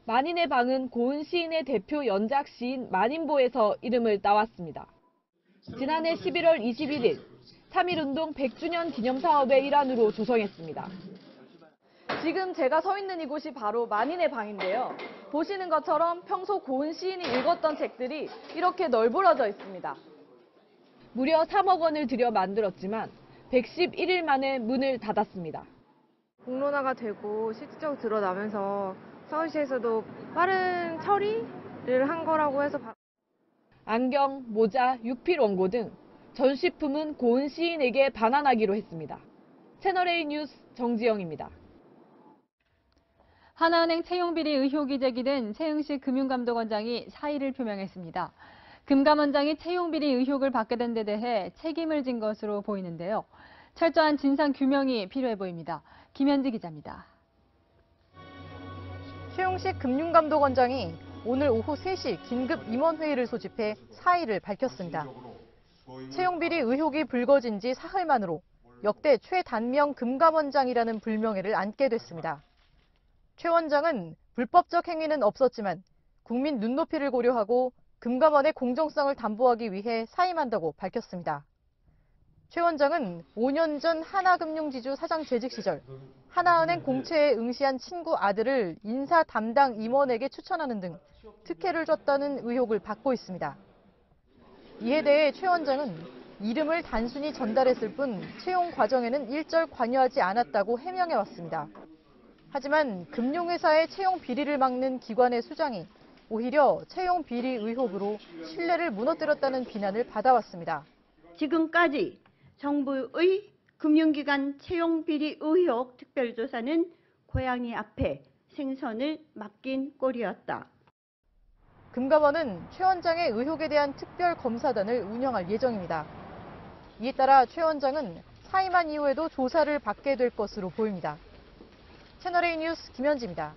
Speaker 23: 만인의 방은 고은 시인의 대표 연작 시인 만인보에서 이름을 따왔습니다. 지난해 11월 21일 3.1운동 100주년 기념사업의 일환으로 조성했습니다. 지금 제가 서 있는 이곳이 바로 만인의 방인데요. 보시는 것처럼 평소 고은 시인이 읽었던 책들이 이렇게 널브러져 있습니다. 무려 3억 원을 들여 만들었지만 111일 만에 문을 닫았습니다.
Speaker 9: 공론화가 되고 실질적으로 드러나면서 서울시에서도 빠른 처리를 한 거라고 해서
Speaker 23: 안경, 모자, 육필 원고 등 전시품은 고은 시인에게 반환하기로 했습니다. 채널A 뉴스 정지영입니다.
Speaker 2: 하나은행 채용비리 의혹이 제기된 최응식 금융감독원장이 사의를 표명했습니다. 금감원장이 채용비리 의혹을 받게 된 데 대해 책임을 진 것으로 보이는데요. 철저한 진상규명이 필요해 보입니다. 김현지 기자입니다.
Speaker 10: 최응식 금융감독원장이 오늘 오후 3시 긴급 임원회의를 소집해 사의를 밝혔습니다. 채용비리 의혹이 불거진 지 사흘 만으로 역대 최단명 금감원장이라는 불명예를 안게 됐습니다. 최 원장은 불법적 행위는 없었지만 국민 눈높이를 고려하고 금감원의 공정성을 담보하기 위해 사임한다고 밝혔습니다. 최 원장은 5년 전 하나금융지주 사장 재직 시절 하나은행 공채에 응시한 친구 아들을 인사 담당 임원에게 추천하는 등 특혜를 줬다는 의혹을 받고 있습니다. 이에 대해 최 원장은 이름을 단순히 전달했을 뿐 채용 과정에는 일절 관여하지 않았다고 해명해왔습니다. 하지만 금융회사의 채용 비리를 막는 기관의 수장이 오히려 채용 비리 의혹으로 신뢰를 무너뜨렸다는 비난을 받아왔습니다.
Speaker 11: 지금까지 정부의 금융기관 채용 비리 의혹 특별조사는 고양이 앞에 생선을 맡긴 꼴이었다.
Speaker 10: 금감원은 최 원장의 의혹에 대한 특별검사단을 운영할 예정입니다. 이에 따라 최 원장은 사임한 이후에도 조사를 받게 될 것으로 보입니다. 채널A 뉴스 김현지입니다.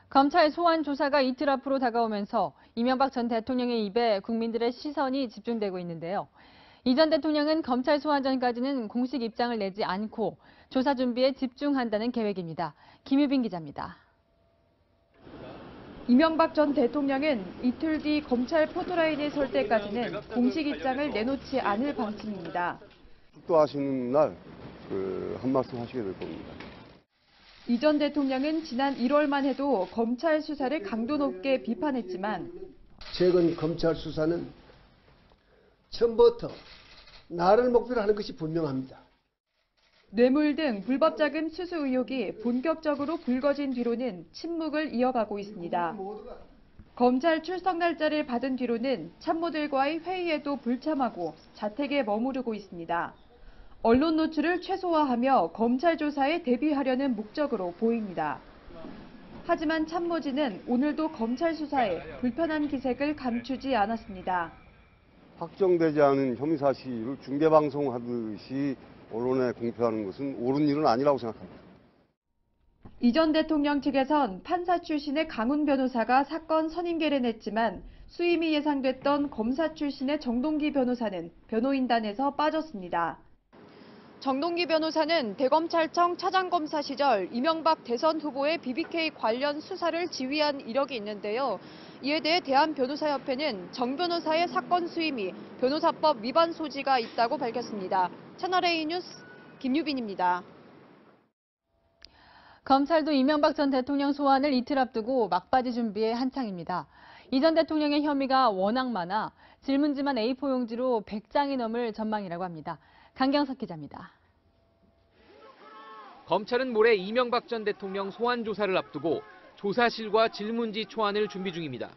Speaker 2: 검찰 소환 조사가 이틀 앞으로 다가오면서 이명박 전 대통령의 입에 국민들의 시선이 집중되고 있는데요. 이 전 대통령은 검찰 소환 전까지는 공식 입장을 내지 않고 조사 준비에 집중한다는 계획입니다. 김유빈 기자입니다.
Speaker 12: 이명박 전 대통령은 이틀 뒤 검찰 포토라인에 설 때까지는 공식 입장을 내놓지 않을 방침입니다.
Speaker 14: 축도하시는 날 한 말씀 하시게 될 겁니다.
Speaker 12: 이 전 대통령은 지난 1월만 해도 검찰 수사를 강도 높게 비판했지만
Speaker 15: 최근 검찰 수사는 처음부터 나를 목표로 하는 것이 분명합니다.
Speaker 12: 뇌물 등 불법 자금 수수 의혹이 본격적으로 불거진 뒤로는 침묵을 이어가고 있습니다. 검찰 출석 날짜를 받은 뒤로는 참모들과의 회의에도 불참하고 자택에 머무르고 있습니다. 언론 노출을 최소화하며 검찰 조사에 대비하려는 목적으로 보입니다. 하지만 참모진은 오늘도 검찰 수사에 불편한 기색을 감추지 않았습니다.
Speaker 14: 확정되지 않은 혐의 사실을 중계방송하듯이 언론에 공표하는 것은 옳은 일은 아니라고 생각합니다.
Speaker 12: 이 전 대통령 측에선 판사 출신의 강훈 변호사가 사건 선임계를 냈지만 수임이 예상됐던 검사 출신의 정동기 변호사는 변호인단에서 빠졌습니다.
Speaker 16: 정동기 변호사는 대검찰청 차장검사 시절 이명박 대선 후보의 BBK 관련 수사를 지휘한 이력이 있는데요. 이에 대해 대한변호사협회는 정 변호사의 사건 수임이 변호사법 위반 소지가 있다고 밝혔습니다. 채널A 뉴스 김유빈입니다.
Speaker 2: 검찰도 이명박 전 대통령 소환을 이틀 앞두고 막바지 준비에 한창입니다. 이 전 대통령의 혐의가 워낙 많아 질문지만 A4 용지로 100장이 넘을 전망이라고 합니다. 강경석 기자입니다.
Speaker 17: 검찰은 모레 이명박 전 대통령 소환 조사를 앞두고 조사실과 질문지 초안을 준비 중입니다.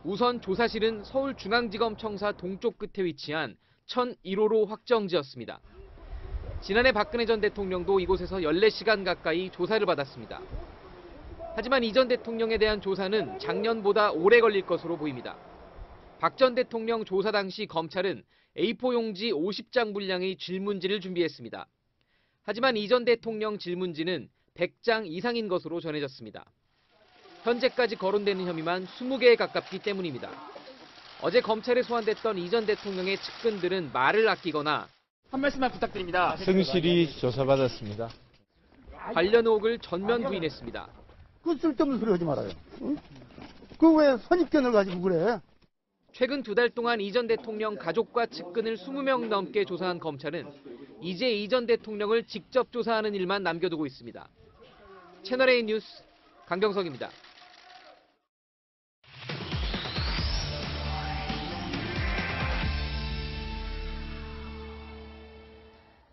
Speaker 17: 우선 조사실은 서울중앙지검 청사 동쪽 끝에 위치한 1001호로 확정지었습니다. 지난해 박근혜 전 대통령도 이곳에서 14시간 가까이 조사를 받았습니다. 하지만 이 전 대통령에 대한 조사는 작년보다 오래 걸릴 것으로 보입니다. 박 전 대통령 조사 당시 검찰은 A4 용지 50장 분량의 질문지를 준비했습니다. 하지만 이 전 대통령 질문지는 100장 이상인 것으로 전해졌습니다. 현재까지 거론되는 혐의만 20개에 가깝기 때문입니다. 어제 검찰에 소환됐던 이 전 대통령의 측근들은 말을 아끼거나
Speaker 19: 한 말씀만 부탁드립니다. 성실히 조사받았습니다.
Speaker 17: 관련 의혹을 전면 부인했습니다.
Speaker 28: 그 쓸데없는 소리 하지 말아요. 응? 그 왜 선입견을 가지고 그래?
Speaker 17: 최근 2달 동안 이 전 대통령 가족과 측근을 20명 넘게 조사한 검찰은 이제 이 전 대통령을 직접 조사하는 일만 남겨두고 있습니다. 채널A 뉴스 강경석입니다.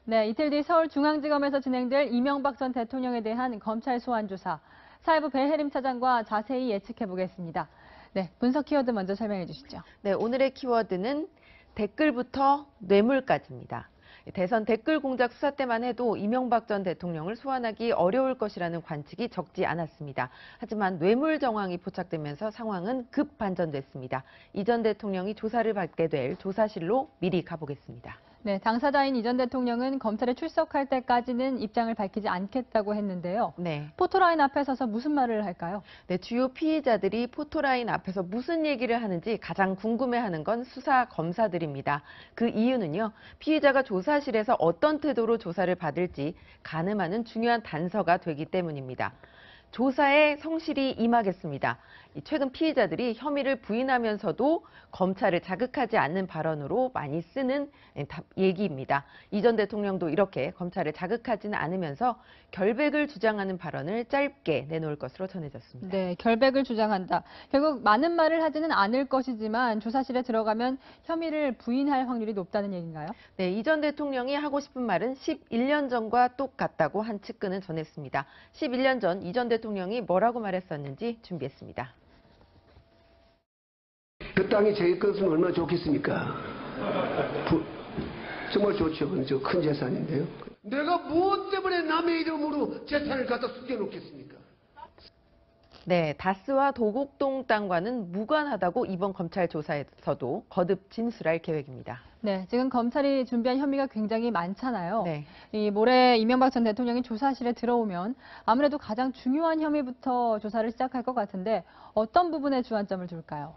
Speaker 2: 네, 이틀 뒤 서울중앙지검에서 진행될 이명박 전 대통령에 대한 검찰 소환 조사. 사회부 배혜림 차장과 자세히 예측해 보겠습니다. 네, 분석 키워드 먼저 설명해 주시죠.
Speaker 29: 네, 오늘의 키워드는 댓글부터 뇌물까지입니다. 대선 댓글 공작 수사 때만 해도 이명박 전 대통령을 소환하기 어려울 것이라는 관측이 적지 않았습니다. 하지만 뇌물 정황이 포착되면서 상황은 급 반전됐습니다. 이 전 대통령이 조사를 받게 될 조사실로 미리 가보겠습니다.
Speaker 2: 네, 당사자인 이 전 대통령은 검찰에 출석할 때까지는 입장을 밝히지 않겠다고 했는데요.
Speaker 29: 네.
Speaker 2: 포토라인 앞에 서서 무슨 말을 할까요?
Speaker 29: 네, 주요 피의자들이 포토라인 앞에서 무슨 얘기를 하는지 가장 궁금해하는 건 수사 검사들입니다. 그 이유는요, 피의자가 조사실에서 어떤 태도로 조사를 받을지 가늠하는 중요한 단서가 되기 때문입니다. 조사에 성실히 임하겠습니다. 최근 피의자들이 혐의를 부인하면서도 검찰을 자극하지 않는 발언으로 많이 쓰는 얘기입니다. 이 전 대통령도 이렇게 검찰을 자극하지는 않으면서 결백을 주장하는 발언을 짧게 내놓을 것으로 전해졌습니다.
Speaker 2: 네, 결백을 주장한다. 결국 많은 말을 하지는 않을 것이지만 조사실에 들어가면 혐의를 부인할 확률이 높다는 얘기인가요?
Speaker 29: 네, 이 전 대통령이 하고 싶은 말은 11년 전과 똑같다고 한 측근은 전했습니다. 11년 전 이 전 대통령이 뭐라고 말했었는지 준비했습니다.
Speaker 3: 그 땅이 제 것은 얼마나 좋겠습니까? 정말 좋죠. 저 큰 재산인데요. 내가 무엇 때문에 남의 이름으로 재산을 갖다 숨겨놓겠습니까?
Speaker 29: 네, 다스와 도곡동 땅과는 무관하다고 이번 검찰 조사에서도 거듭 진술할 계획입니다.
Speaker 2: 네, 지금 검찰이 준비한 혐의가 굉장히 많잖아요.
Speaker 29: 네.
Speaker 2: 이 모레 이명박 전 대통령이 조사실에 들어오면 아무래도 가장 중요한 혐의부터 조사를 시작할 것 같은데 어떤 부분에 주안점을 둘까요?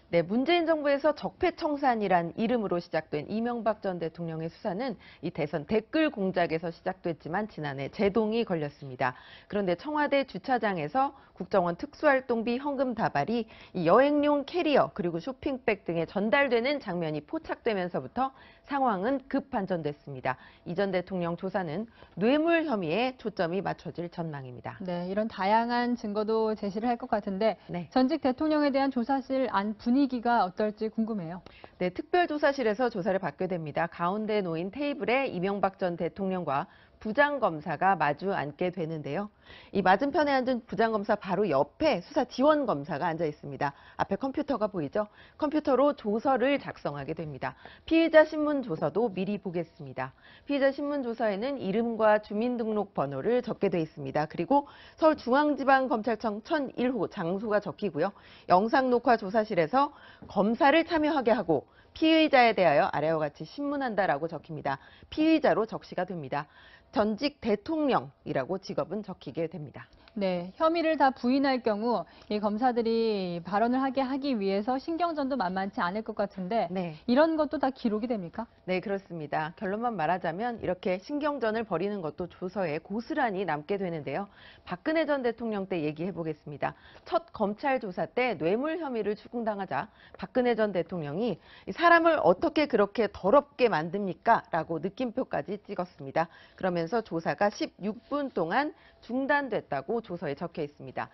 Speaker 29: 네, 문재인 정부에서 적폐청산이란 이름으로 시작된 이명박 전 대통령의 수사는 이 대선 댓글 공작에서 시작됐지만 지난해 제동이 걸렸습니다. 그런데 청와대 주차장에서 국정원 특수활동비 현금 다발이 이 여행용 캐리어 그리고 쇼핑백 등에 전달되는 장면이 포착되면서부터 상황은 급반전됐습니다. 이 전 대통령 조사는 뇌물 혐의에 초점이 맞춰질 전망입니다.
Speaker 2: 네, 이런 다양한 증거도 제시를 할 것 같은데
Speaker 29: 네.
Speaker 2: 전직 대통령에 대한 조사실 안 분위기가 어떨지 궁금해요.
Speaker 29: 네, 특별조사실에서 조사를 받게 됩니다. 가운데 놓인 테이블에 이명박 전 대통령과 부장검사가 마주 앉게 되는데요. 이 맞은편에 앉은 부장검사 바로 옆에 수사지원검사가 앉아 있습니다. 앞에 컴퓨터가 보이죠? 컴퓨터로 조서를 작성하게 됩니다. 피의자 신문조서도 미리 보겠습니다. 피의자 신문조서에는 이름과 주민등록번호를 적게 돼 있습니다. 그리고 서울중앙지방검찰청 1001호 장소가 적히고요. 영상녹화 조사실에서 검사를 참여하게 하고 피의자에 대하여 아래와 같이 신문한다라고 적힙니다. 피의자로 적시가 됩니다. 전직 대통령이라고 직업은 적히게 됩니다.
Speaker 2: 네, 혐의를 다 부인할 경우 이 검사들이 발언을 하기 위해서 신경전도 만만치 않을 것 같은데
Speaker 29: 네.
Speaker 2: 이런 것도 다 기록이 됩니까?
Speaker 29: 네, 그렇습니다. 결론만 말하자면 이렇게 신경전을 벌이는 것도 조서에 고스란히 남게 되는데요. 박근혜 전 대통령 때 얘기해 보겠습니다. 첫 검찰 조사 때 뇌물 혐의를 추궁당하자 박근혜 전 대통령이 사람을 어떻게 그렇게 더럽게 만듭니까? 라고 느낌표까지 찍었습니다. 그러면서 조사가 16분 동안 중단됐다고 조서에 적혀 있습니다.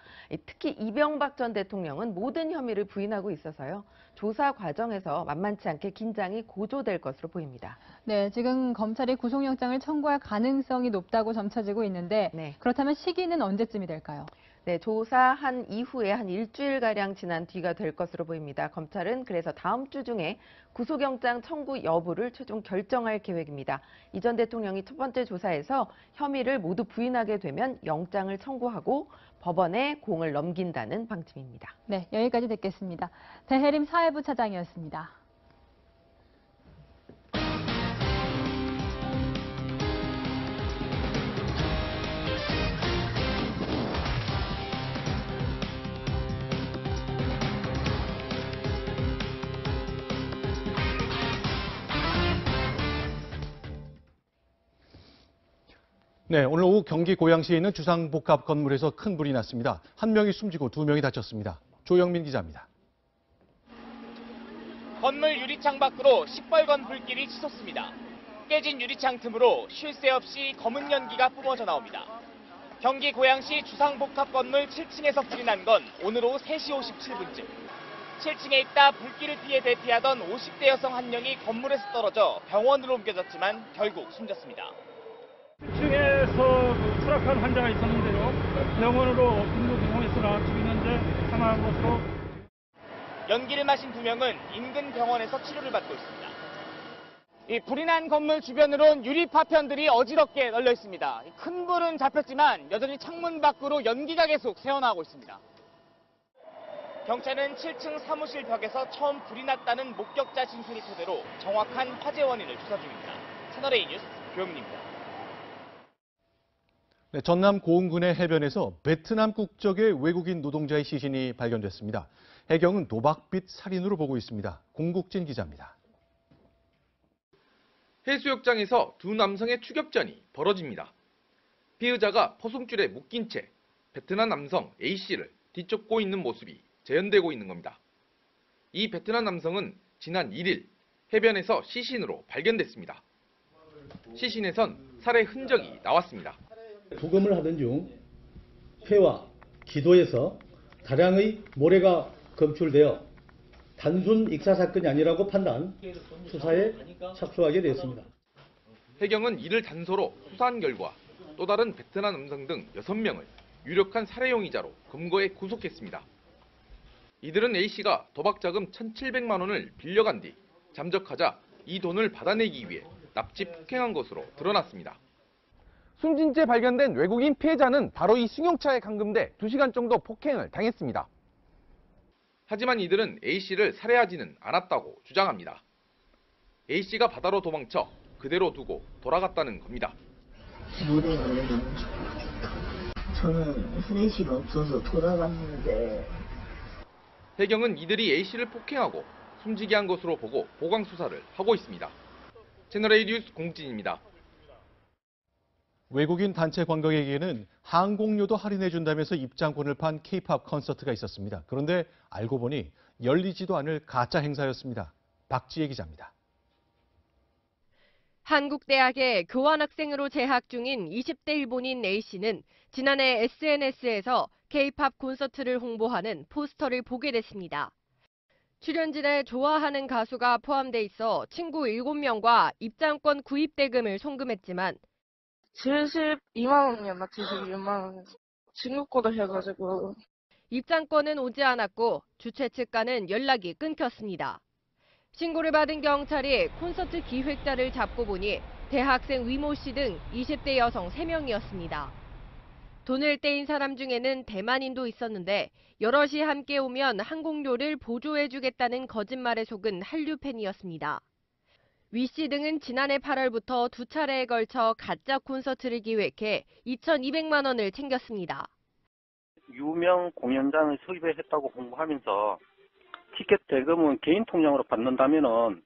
Speaker 29: 특히 이명박 전 대통령은 모든 혐의를 부인하고 있어서요. 조사 과정에서 만만치 않게 긴장이 고조될 것으로 보입니다.
Speaker 2: 네, 지금 검찰이 구속영장을 청구할 가능성이 높다고 점쳐지고 있는데 그렇다면 시기는 언제쯤이 될까요?
Speaker 29: 네, 조사한 이후에 한 일주일가량 지난 뒤가 될 것으로 보입니다. 검찰은 그래서 다음 주 중에 구속영장 청구 여부를 최종 결정할 계획입니다. 이 전 대통령이 첫 번째 조사에서 혐의를 모두 부인하게 되면 영장을 청구하고 법원에 공을 넘긴다는 방침입니다.
Speaker 2: 네, 여기까지 듣겠습니다. 배혜림 사회부 차장이었습니다.
Speaker 1: 네, 오늘 오후 경기 고양시에 있는 주상복합 건물에서 큰 불이 났습니다. 한 명이 숨지고 두 명이 다쳤습니다. 조영민 기자입니다.
Speaker 4: 건물 유리창 밖으로 시뻘건 불길이 치솟습니다. 깨진 유리창 틈으로 쉴 새 없이 검은 연기가 뿜어져 나옵니다. 경기 고양시 주상복합 건물 7층에서 불이 난 건 오늘 오후 3시 57분쯤. 7층에 있다 불길을 피해 대피하던 50대 여성 한 명이 건물에서 떨어져 병원으로 옮겨졌지만 결국 숨졌습니다.
Speaker 18: 2층에서 추락한 환자가 있었는데요. 병원으로 긴급 이송했으나 지금 현재 사망한 것으로.
Speaker 4: 연기를 마신 2명은 인근 병원에서 치료를 받고 있습니다. 이 불이 난 건물 주변으론 유리 파편들이 어지럽게 널려 있습니다. 큰 불은 잡혔지만 여전히 창문 밖으로 연기가 계속 새어나오고 있습니다. 경찰은 7층 사무실 벽에서 처음 불이 났다는 목격자 진술을 토대로 정확한 화재 원인을 조사 중입니다. 채널A 뉴스 조영민입니다.
Speaker 1: 네, 전남 고흥군의 해변에서 베트남 국적의 외국인 노동자의 시신이 발견됐습니다. 해경은 도박빚 살인으로 보고 있습니다. 공국진 기자입니다.
Speaker 20: 해수욕장에서 두 남성의 추격전이 벌어집니다. 피의자가 포승줄에 묶인 채
Speaker 5: 베트남 남성 A씨를 뒤쫓고 있는 모습이 재현되고 있는 겁니다. 이 베트남 남성은 지난 1일 해변에서 시신으로 발견됐습니다. 시신에선 살해 흔적이 나왔습니다.
Speaker 13: 부검을 하던 중 폐와 기도에서 다량의 모래가 검출되어 단순 익사 사건이 아니라고 판단, 수사에 착수하게 되었습니다.
Speaker 5: 해경은 이를 단서로 수사한 결과 또 다른 베트남 남성 등 6명을 유력한 살해 용의자로 검거해 구속했습니다. 이들은 A씨가 도박자금 1,700만 원을 빌려간 뒤 잠적하자 이 돈을 받아내기 위해 납치 폭행한 것으로 드러났습니다. 숨진 채 발견된 외국인 피해자는 바로 이 승용차에 감금돼 2시간 정도 폭행을 당했습니다. 하지만 이들은 A씨를 살해하지는 않았다고 주장합니다. A씨가 바다로 도망쳐 그대로 두고 돌아갔다는 겁니다.
Speaker 20: 노래가 왜 너무 저는 후레쉬가 없어서 돌아갔는데.
Speaker 5: 해경은 이들이 A씨를 폭행하고 숨지게 한 것으로 보고 보강 수사를 하고 있습니다. 채널A 뉴스 공진입니다.
Speaker 1: 외국인 단체 관광객에게는 항공료도 할인해준다면서 입장권을 판 K-팝 콘서트가 있었습니다. 그런데 알고 보니 열리지도 않을 가짜 행사였습니다. 박지혜 기자입니다.
Speaker 21: 한국대학에 교환학생으로 재학 중인 20대 일본인 A씨는 지난해 SNS에서 K-팝 콘서트를 홍보하는 포스터를 보게 됐습니다. 출연진에 좋아하는 가수가 포함돼 있어 친구 7명과 입장권 구입 대금을 송금했지만
Speaker 22: 72만 원이었나 72만 원 중국거도 해가지고
Speaker 21: 입장권은 오지 않았고 주최 측과는 연락이 끊겼습니다. 신고를 받은 경찰이 콘서트 기획자를 잡고 보니 대학생 위모 씨 등 20대 여성 3명이었습니다. 돈을 떼인 사람 중에는 대만인도 있었는데 여럿이 함께 오면 항공료를 보조해주겠다는 거짓말에 속은 한류 팬이었습니다. 위 씨 등은 지난해 8월부터 2차례에 걸쳐 가짜 콘서트를 기획해 2,200만 원을 챙겼습니다.
Speaker 24: 유명 공연장을 섭외했다고 홍보하면서 티켓 대금은 개인 통장으로 받는다면은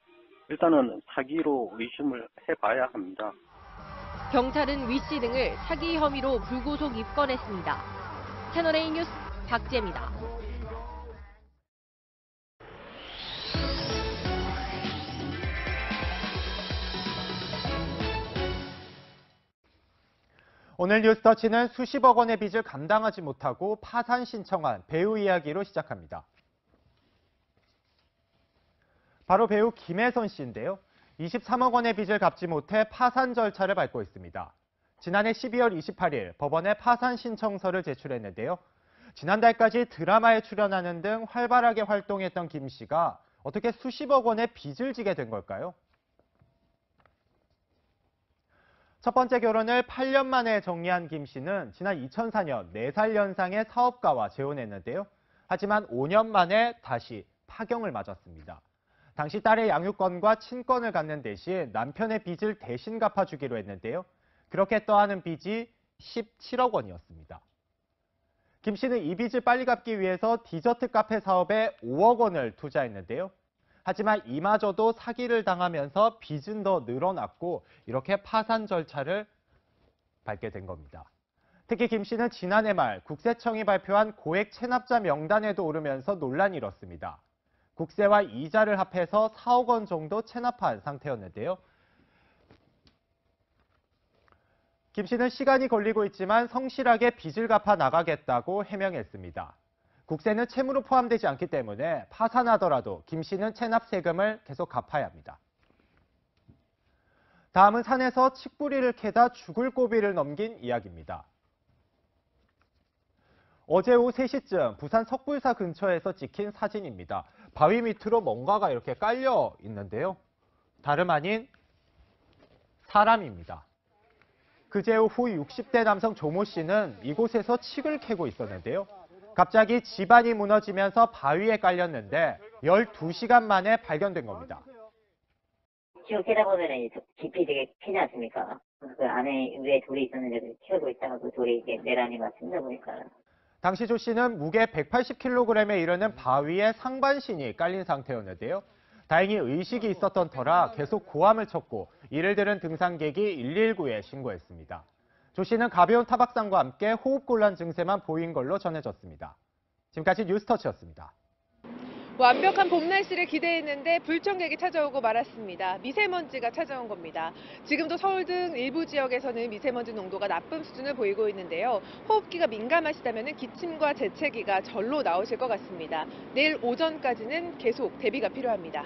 Speaker 24: 일단은 사기로 의심을 해봐야 합니다.
Speaker 21: 경찰은 위 씨 등을 사기 혐의로 불구속 입건했습니다. 채널A 뉴스 박지혜입니다.
Speaker 25: 오늘 뉴스터치는 수십억 원의 빚을 감당하지 못하고 파산 신청한 배우 이야기로 시작합니다. 바로 배우 김혜선 씨인데요. 23억 원의 빚을 갚지 못해 파산 절차를 밟고 있습니다. 지난해 12월 28일 법원에 파산 신청서를 제출했는데요. 지난달까지 드라마에 출연하는 등 활발하게 활동했던 김 씨가 어떻게 수십억 원의 빚을 지게 된 걸까요? 첫 번째 결혼을 8년 만에 정리한 김 씨는 지난 2004년 4살 연상의 사업가와 재혼했는데요. 하지만 5년 만에 다시 파경을 맞았습니다. 당시 딸의 양육권과 친권을 갖는 대신 남편의 빚을 대신 갚아주기로 했는데요. 그렇게 떠안은 빚이 17억 원이었습니다. 김 씨는 이 빚을 빨리 갚기 위해서 디저트 카페 사업에 5억 원을 투자했는데요. 하지만 이마저도 사기를 당하면서 빚은 더 늘어났고 이렇게 파산 절차를 밟게 된 겁니다. 특히 김 씨는 지난해 말 국세청이 발표한 고액 체납자 명단에도 오르면서 논란이 일었습니다. 국세와 이자를 합해서 4억 원 정도 체납한 상태였는데요. 김 씨는 시간이 걸리고 있지만 성실하게 빚을 갚아 나가겠다고 해명했습니다. 국세는 채무로 포함되지 않기 때문에 파산하더라도 김 씨는 체납 세금을 계속 갚아야 합니다. 다음은 산에서 칡뿌리를 캐다 죽을 고비를 넘긴 이야기입니다. 어제 오후 3시쯤 부산 석불사 근처에서 찍힌 사진입니다. 바위 밑으로 뭔가가 이렇게 깔려 있는데요. 다름 아닌 사람입니다. 그제 오후 60대 남성 조모 씨는 이곳에서 칡을 캐고 있었는데요. 갑자기 집안이 무너지면서 바위에 깔렸는데 12시간 만에 발견된 겁니다.
Speaker 26: 칡을 캐다 보면 깊이 되게 캐지 않습니까? 그 안에 위에 돌이 있었는데 키우고 있다가 그 돌이 이렇게 내란이 막 튕다 보니까.
Speaker 25: 당시 조 씨는 무게 180kg에 이르는 바위에 상반신이 깔린 상태였는데요. 다행히 의식이 있었던 터라 계속 고함을 쳤고 이를 들은 등산객이 119에 신고했습니다. 조 씨는 가벼운 타박상과 함께 호흡곤란 증세만 보인 걸로 전해졌습니다. 지금까지 뉴스터치였습니다.
Speaker 6: 완벽한 봄 날씨를 기대했는데 불청객이 찾아오고 말았습니다. 미세먼지가 찾아온 겁니다. 지금도 서울 등 일부 지역에서는 미세먼지 농도가 나쁨 수준을 보이고 있는데요. 호흡기가 민감하시다면 기침과 재채기가 절로 나오실 것 같습니다. 내일 오전까지는 계속 대비가 필요합니다.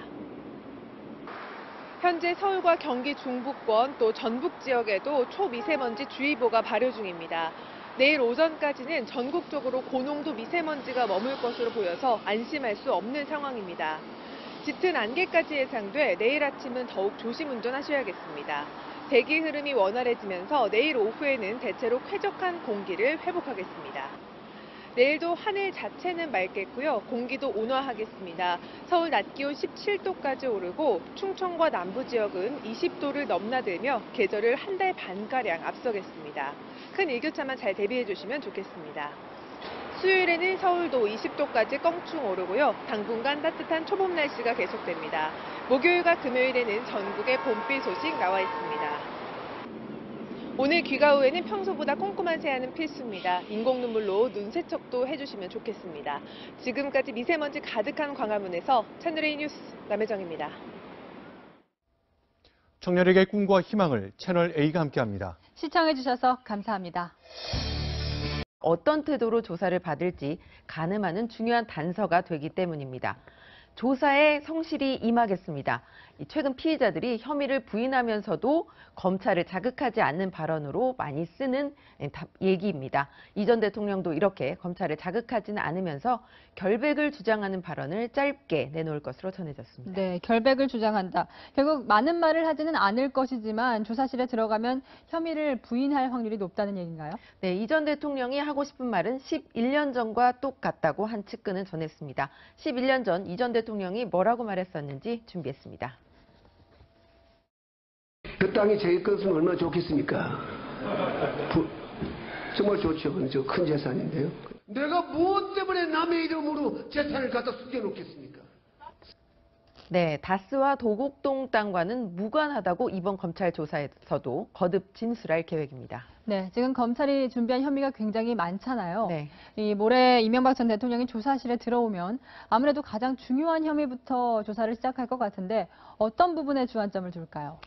Speaker 6: 현재 서울과 경기 중부권 또 전북 지역에도 초미세먼지 주의보가 발효 중입니다. 내일 오전까지는 전국적으로 고농도 미세먼지가 머물 것으로 보여서 안심할 수 없는 상황입니다. 짙은 안개까지 예상돼 내일 아침은 더욱 조심 운전하셔야겠습니다. 대기 흐름이 원활해지면서 내일 오후에는 대체로 쾌적한 공기를 회복하겠습니다. 내일도 하늘 자체는 맑겠고요. 공기도 온화하겠습니다. 서울 낮 기온 17도까지 오르고 충청과 남부 지역은 20도를 넘나들며 계절을 한 달 반가량 앞서겠습니다. 큰 일교차만 잘 대비해 주시면 좋겠습니다. 수요일에는 서울도 20도까지 껑충 오르고요. 당분간 따뜻한 초봄 날씨가 계속됩니다. 목요일과 금요일에는 전국에 봄비 소식 나와 있습니다. 오늘 귀가 후에는 평소보다 꼼꼼한 세안은 필수입니다. 인공 눈물로 눈 세척도 해주시면 좋겠습니다. 지금까지 미세먼지 가득한 광화문에서 채널A 뉴스 남혜정입니다.
Speaker 1: 청년에게 꿈과 희망을 채널A가 함께합니다.
Speaker 2: 시청해주셔서 감사합니다.
Speaker 29: 어떤 태도로 조사를 받을지 가늠하는 중요한 단서가 되기 때문입니다. 조사에 성실히 임하겠습니다. 최근 피의자들이 혐의를 부인하면서도 검찰을 자극하지 않는 발언으로 많이 쓰는 얘기입니다. 이 전 대통령도 이렇게 검찰을 자극하지는 않으면서 결백을 주장하는 발언을 짧게 내놓을 것으로 전해졌습니다.
Speaker 2: 네, 결백을 주장한다. 결국 많은 말을 하지는 않을 것이지만 조사실에 들어가면 혐의를 부인할 확률이 높다는 얘기인가요?
Speaker 29: 네, 이 전 대통령이 하고 싶은 말은 11년 전과 똑같다고 한 측근은 전했습니다. 11년 전 이 전 대통령이 뭐라고 말했었는지 준비했습니다.
Speaker 3: 그 땅이 제 것은 얼마나 좋겠습니까? 정말 좋죠. 저 큰 재산인데요. 내가 무엇 때문에 남의 이름으로 재산을 갖다 숨겨놓겠습니까?
Speaker 29: 네, 다스와 도곡동 땅과는 무관하다고 이번 검찰 조사에서도 거듭 진술할 계획입니다.
Speaker 2: 네, 지금 검찰이 준비한 혐의가 굉장히 많잖아요.
Speaker 29: 네.
Speaker 2: 이 모레 이명박 전 대통령이 조사실에 들어오면 아무래도 가장 중요한 혐의부터 조사를 시작할 것 같은데 어떤 부분에 주안점을 둘까요?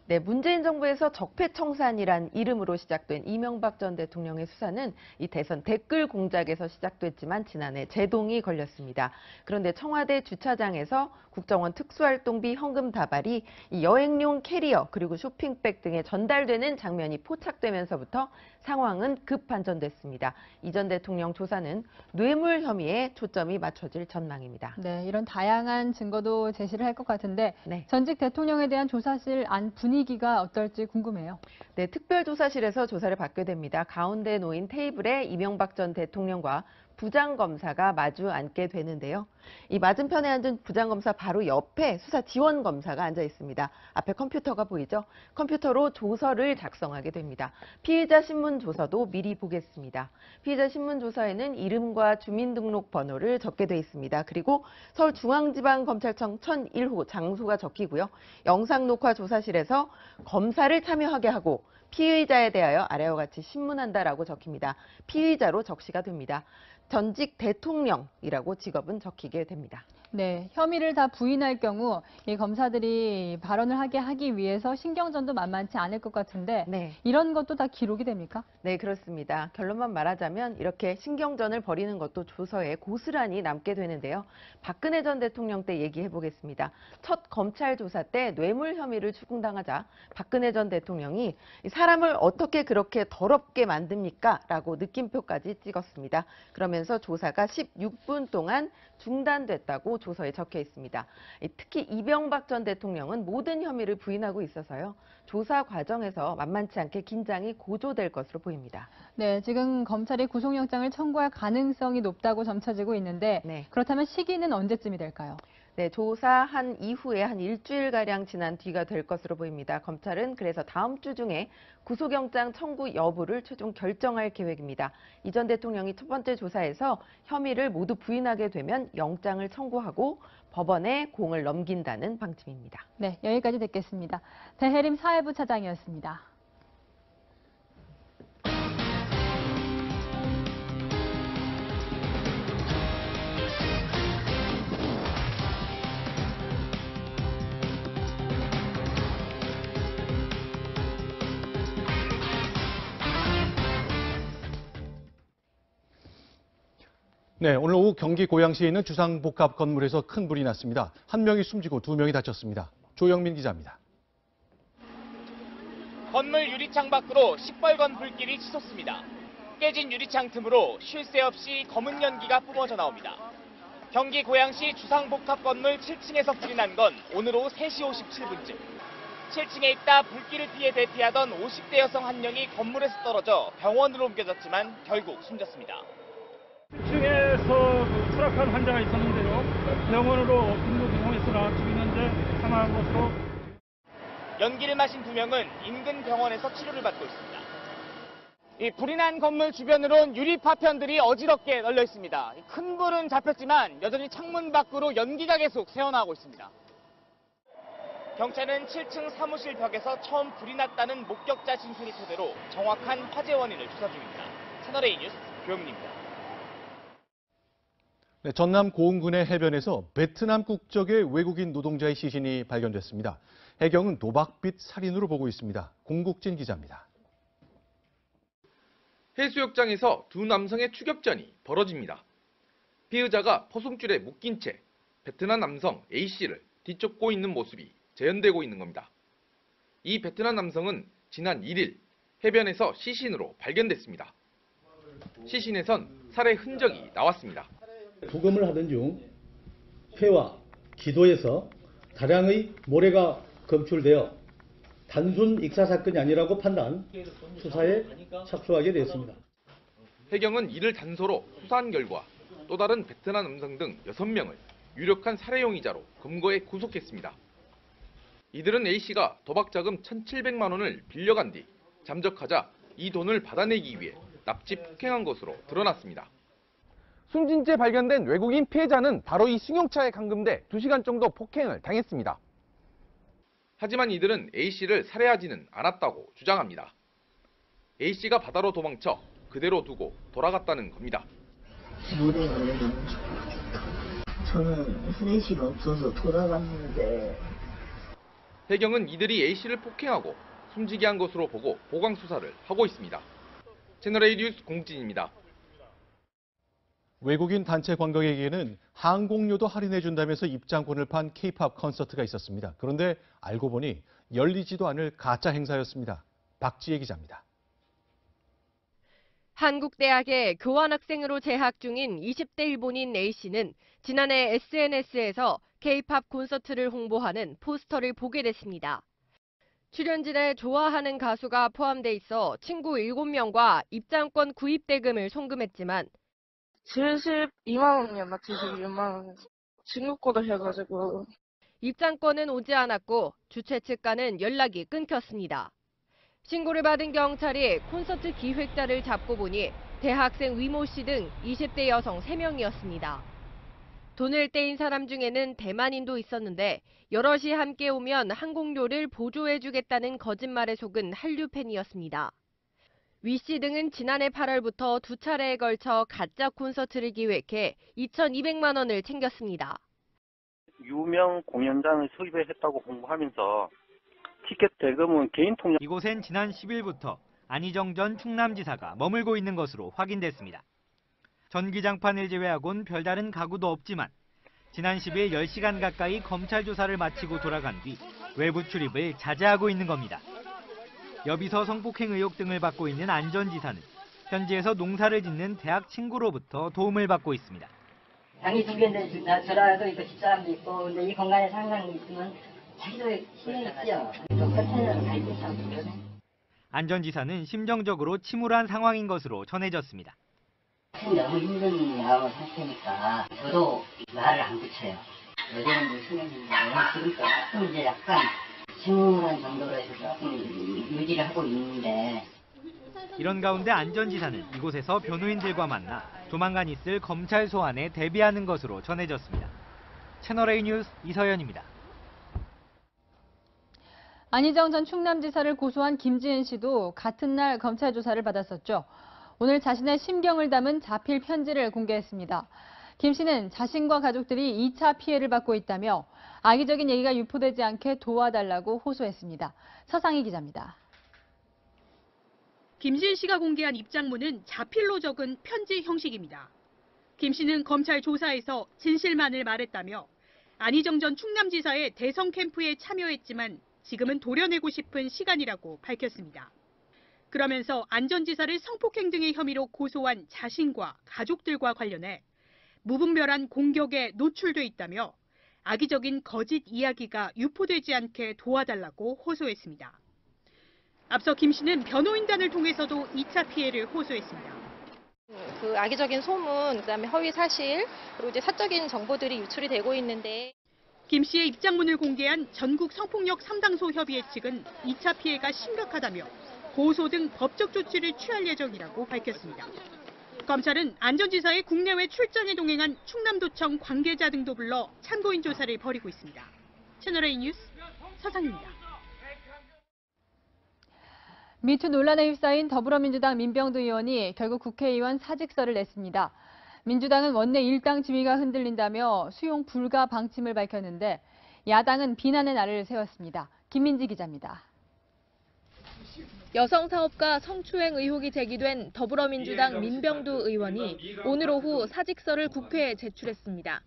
Speaker 29: 네, 문재인 정부에서 적폐청산이란 이름으로 시작된 이명박 전 대통령의 수사는 이 대선 댓글 공작에서 시작됐지만 지난해 제동이 걸렸습니다. 그런데 청와대 주차장에서 국정원 특수활동비 현금 다발이 이 여행용 캐리어 그리고 쇼핑백 등에 전달되는 장면이 포착되면서부터 상황은 급반전됐습니다. 이 전 대통령 조사는 뇌물 혐의에 초점이 맞춰질 전망입니다.
Speaker 2: 네, 이런 다양한 증거도 제시를 할 것 같은데
Speaker 29: 네.
Speaker 2: 전직 대통령에 대한 조사실 안 분위기가 어떨지 궁금해요.
Speaker 29: 네, 특별조사실에서 조사를 받게 됩니다. 가운데 놓인 테이블에 이명박 전 대통령과 부장검사가 마주 앉게 되는데요. 이 맞은편에 앉은 부장검사 바로 옆에 수사지원검사가 앉아 있습니다. 앞에 컴퓨터가 보이죠? 컴퓨터로 조서를 작성하게 됩니다. 피의자 신문조서도 미리 보겠습니다. 피의자 신문조서에는 이름과 주민등록번호를 적게 돼 있습니다. 그리고 서울중앙지방검찰청 1001호 장소가 적히고요. 영상녹화 조사실에서 검사를 참여하게 하고 피의자에 대하여 아래와 같이 신문한다라고 적힙니다. 피의자로 적시가 됩니다. 전직 대통령이라고 직업은 적히게 됩니다.
Speaker 2: 네, 혐의를 다 부인할 경우 이 검사들이 발언을 하기 위해서 신경전도 만만치 않을 것 같은데
Speaker 29: 네.
Speaker 2: 이런 것도 다 기록이 됩니까?
Speaker 29: 네, 그렇습니다. 결론만 말하자면 이렇게 신경전을 벌이는 것도 조서에 고스란히 남게 되는데요. 박근혜 전 대통령 때 얘기해 보겠습니다. 첫 검찰 조사 때 뇌물 혐의를 추궁당하자 박근혜 전 대통령이 사람을 어떻게 그렇게 더럽게 만듭니까? 라고 느낌표까지 찍었습니다. 그러면서 조사가 16분 동안 중단됐다고 조서에 적혀 있습니다. 특히 이명박 전 대통령은 모든 혐의를 부인하고 있어서요. 조사 과정에서 만만치 않게 긴장이 고조될 것으로 보입니다.
Speaker 2: 네, 지금 검찰이 구속영장을 청구할 가능성이 높다고 점쳐지고 있는데 그렇다면 시기는 언제쯤이 될까요?
Speaker 29: 네, 조사한 이후에 한 일주일가량 지난 뒤가 될 것으로 보입니다. 검찰은 그래서 다음 주 중에 구속영장 청구 여부를 최종 결정할 계획입니다. 이 전 대통령이 첫 번째 조사에서 혐의를 모두 부인하게 되면 영장을 청구하고 법원에 공을 넘긴다는 방침입니다.
Speaker 2: 네, 여기까지 듣겠습니다. 배혜림 사회부 차장이었습니다.
Speaker 1: 네, 오늘 오후 경기 고양시에 있는 주상복합 건물에서 큰 불이 났습니다. 한 명이 숨지고 두 명이 다쳤습니다. 조영민 기자입니다.
Speaker 4: 건물 유리창 밖으로 시뻘건 불길이 치솟습니다. 깨진 유리창 틈으로 쉴 새 없이 검은 연기가 뿜어져 나옵니다. 경기 고양시 주상복합 건물 7층에서 불이 난 건 오늘 오후 3시 57분쯤. 7층에 있다 불길을 피해 대피하던 50대 여성 한 명이 건물에서 떨어져 병원으로 옮겨졌지만 결국 숨졌습니다.
Speaker 18: 1층에서 추락한 환자가 있었는데요. 병원으로 긴급 이송했으나 지금 현재 사망한 것으로.
Speaker 4: 연기를 마신 두 명은 인근 병원에서 치료를 받고 있습니다. 이 불이 난 건물 주변으론 유리 파편들이 어지럽게 널려 있습니다. 큰 불은 잡혔지만 여전히 창문 밖으로 연기가 계속 새어나오고 있습니다. 경찰은 7층 사무실 벽에서 처음 불이 났다는 목격자 진술을 토대로 정확한 화재 원인을 조사 중입니다. 채널A 뉴스 조영민입니다.
Speaker 1: 네, 전남 고흥군의 해변에서 베트남 국적의 외국인 노동자의 시신이 발견됐습니다. 해경은 도박빚 살인으로 보고 있습니다. 공국진 기자입니다.
Speaker 5: 해수욕장에서 두 남성의 추격전이 벌어집니다. 피의자가 포승줄에 묶인 채 베트남 남성 A씨를 뒤쫓고 있는 모습이 재현되고 있는 겁니다. 이 베트남 남성은 지난 1일 해변에서 시신으로 발견됐습니다. 시신에선 살해 흔적이 나왔습니다.
Speaker 13: 부검을 하던 중 폐와 기도에서 다량의 모래가 검출되어 단순 익사 사건이 아니라고 판단, 수사에 착수하게 되었습니다.
Speaker 5: 해경은 이를 단서로 수사한 결과 또 다른 베트남 남성 등 6명을 유력한 살해 용의자로 검거해 구속했습니다. 이들은 A씨가 도박자금 1,700만 원을 빌려간 뒤 잠적하자 이 돈을 받아내기 위해 납치 폭행한 것으로 드러났습니다. 숨진 채 발견된 외국인 피해자는 바로 이 승용차에 감금돼 2시간 정도 폭행을 당했습니다. 하지만 이들은 A씨를 살해하지는 않았다고 주장합니다. A씨가 바다로 도망쳐 그대로 두고 돌아갔다는 겁니다.
Speaker 20: 노래가 왜 너무 싶어요. 저는 후레쉬가 없어서 돌아갔는데.
Speaker 5: 해경은 이들이 A씨를 폭행하고 숨지게 한 것으로 보고 보강 수사를 하고 있습니다. 채널A 뉴스 공진입니다.
Speaker 1: 외국인 단체 관광객에게는 항공료도 할인해준다면서 입장권을 판 K-팝 콘서트가 있었습니다. 그런데 알고 보니 열리지도 않을 가짜 행사였습니다. 박지혜 기자입니다.
Speaker 21: 한국대학에 교환학생으로 재학 중인 20대 일본인 A씨는 지난해 SNS에서 K-팝 콘서트를 홍보하는 포스터를 보게 됐습니다. 출연진에 좋아하는 가수가 포함돼 있어 친구 7명과 입장권 구입 대금을 송금했지만
Speaker 22: 72만 원이었나 76만 원. 중국거도 해가지고.
Speaker 21: 입장권은 오지 않았고 주최 측과는 연락이 끊겼습니다. 신고를 받은 경찰이 콘서트 기획자를 잡고 보니 대학생 위모 씨 등 20대 여성 3명이었습니다. 돈을 떼인 사람 중에는 대만인도 있었는데 여럿이 함께 오면 항공료를 보조해주겠다는 거짓말에 속은 한류 팬이었습니다. 위 씨 등은 지난해 8월부터 2차례에 걸쳐 가짜 콘서트를 기획해 2,200만 원을 챙겼습니다.
Speaker 24: 유명 공연장을 섭외했다고 홍보하면서 티켓 대금은 개인 통장.
Speaker 7: 이곳엔 지난 10일부터 안희정 전 충남지사가 머물고 있는 것으로 확인됐습니다. 전기장판을 제외하곤 별다른 가구도 없지만 지난 10일 10시간 가까이 검찰 조사를 마치고 돌아간 뒤 외부 출입을 자제하고 있는 겁니다. 여비서 성폭행 의혹 등을 받고 있는 안 전 지사는 현지에서 농사를 짓는 대학 친구로부터 도움을 받고 있습니다.
Speaker 8: 당이 두 개인데 저라도 있고 집사람도 있고 근데 이 공간에 상상이 있으면 자기도 힘이 있죠. 또 커튼을 갈고 있죠.
Speaker 7: 안 전 지사는 심정적으로 침울한 상황인 것으로 전해졌습니다.
Speaker 8: 너무 힘든 상태니까 저도 말을 안 붙여요. 여자분들 신경인데 지금 조금 이제 약간 침울한 정도로 해서 조금 유지를 하고 있는데.
Speaker 7: 이런 가운데 안 전 지사는 이곳에서 변호인들과 만나 조만간 있을 검찰 소환에 대비하는 것으로 전해졌습니다. 채널A 뉴스 이서연입니다.
Speaker 2: 안희정 전 충남지사를 고소한 김지은 씨도 같은 날 검찰 조사를 받았었죠. 오늘 자신의 심경을 담은 자필 편지를 공개했습니다. 김 씨는 자신과 가족들이 2차 피해를 받고 있다며 악의적인 얘기가 유포되지 않게 도와달라고 호소했습니다. 서상희 기자입니다.
Speaker 9: 김지은 씨가 공개한 입장문은 자필로 적은 편지 형식입니다. 김 씨는 검찰 조사에서 진실만을 말했다며 안희정 전 충남지사의 대선 캠프에 참여했지만 지금은 도려내고 싶은 시간이라고 밝혔습니다. 그러면서 안 전 지사를 성폭행 등의 혐의로 고소한 자신과 가족들과 관련해 무분별한 공격에 노출돼 있다며 악의적인 거짓 이야기가 유포되지 않게 도와달라고 호소했습니다. 앞서 김 씨는 변호인단을 통해서도 2차 피해를 호소했습니다.
Speaker 10: 그 악의적인 소문, 그다음에 허위 사실, 그리고 이제 사적인 정보들이 유출이 되고 있는데
Speaker 9: 김 씨의 입장문을 공개한 전국 성폭력 상담소 협의회 측은 2차 피해가 심각하다며 고소 등 법적 조치를 취할 예정이라고 밝혔습니다. 검찰은 안 전 지사의 국내외 출장에 동행한 충남도청 관계자 등도 불러 참고인 조사를 벌이고 있습니다. 채널A 뉴스 서상입니다.
Speaker 2: 미투 논란에 휩싸인 더불어민주당 민병두 의원이 결국 국회의원 사직서를 냈습니다. 민주당은 원내 일당 지위가 흔들린다며 수용 불가 방침을 밝혔는데 야당은 비난의 날을 세웠습니다. 김민지 기자입니다.
Speaker 11: 여성 사업가 성추행 의혹이 제기된 더불어민주당 민병두 의원이 오늘 오후 사직서를 국회에 제출했습니다.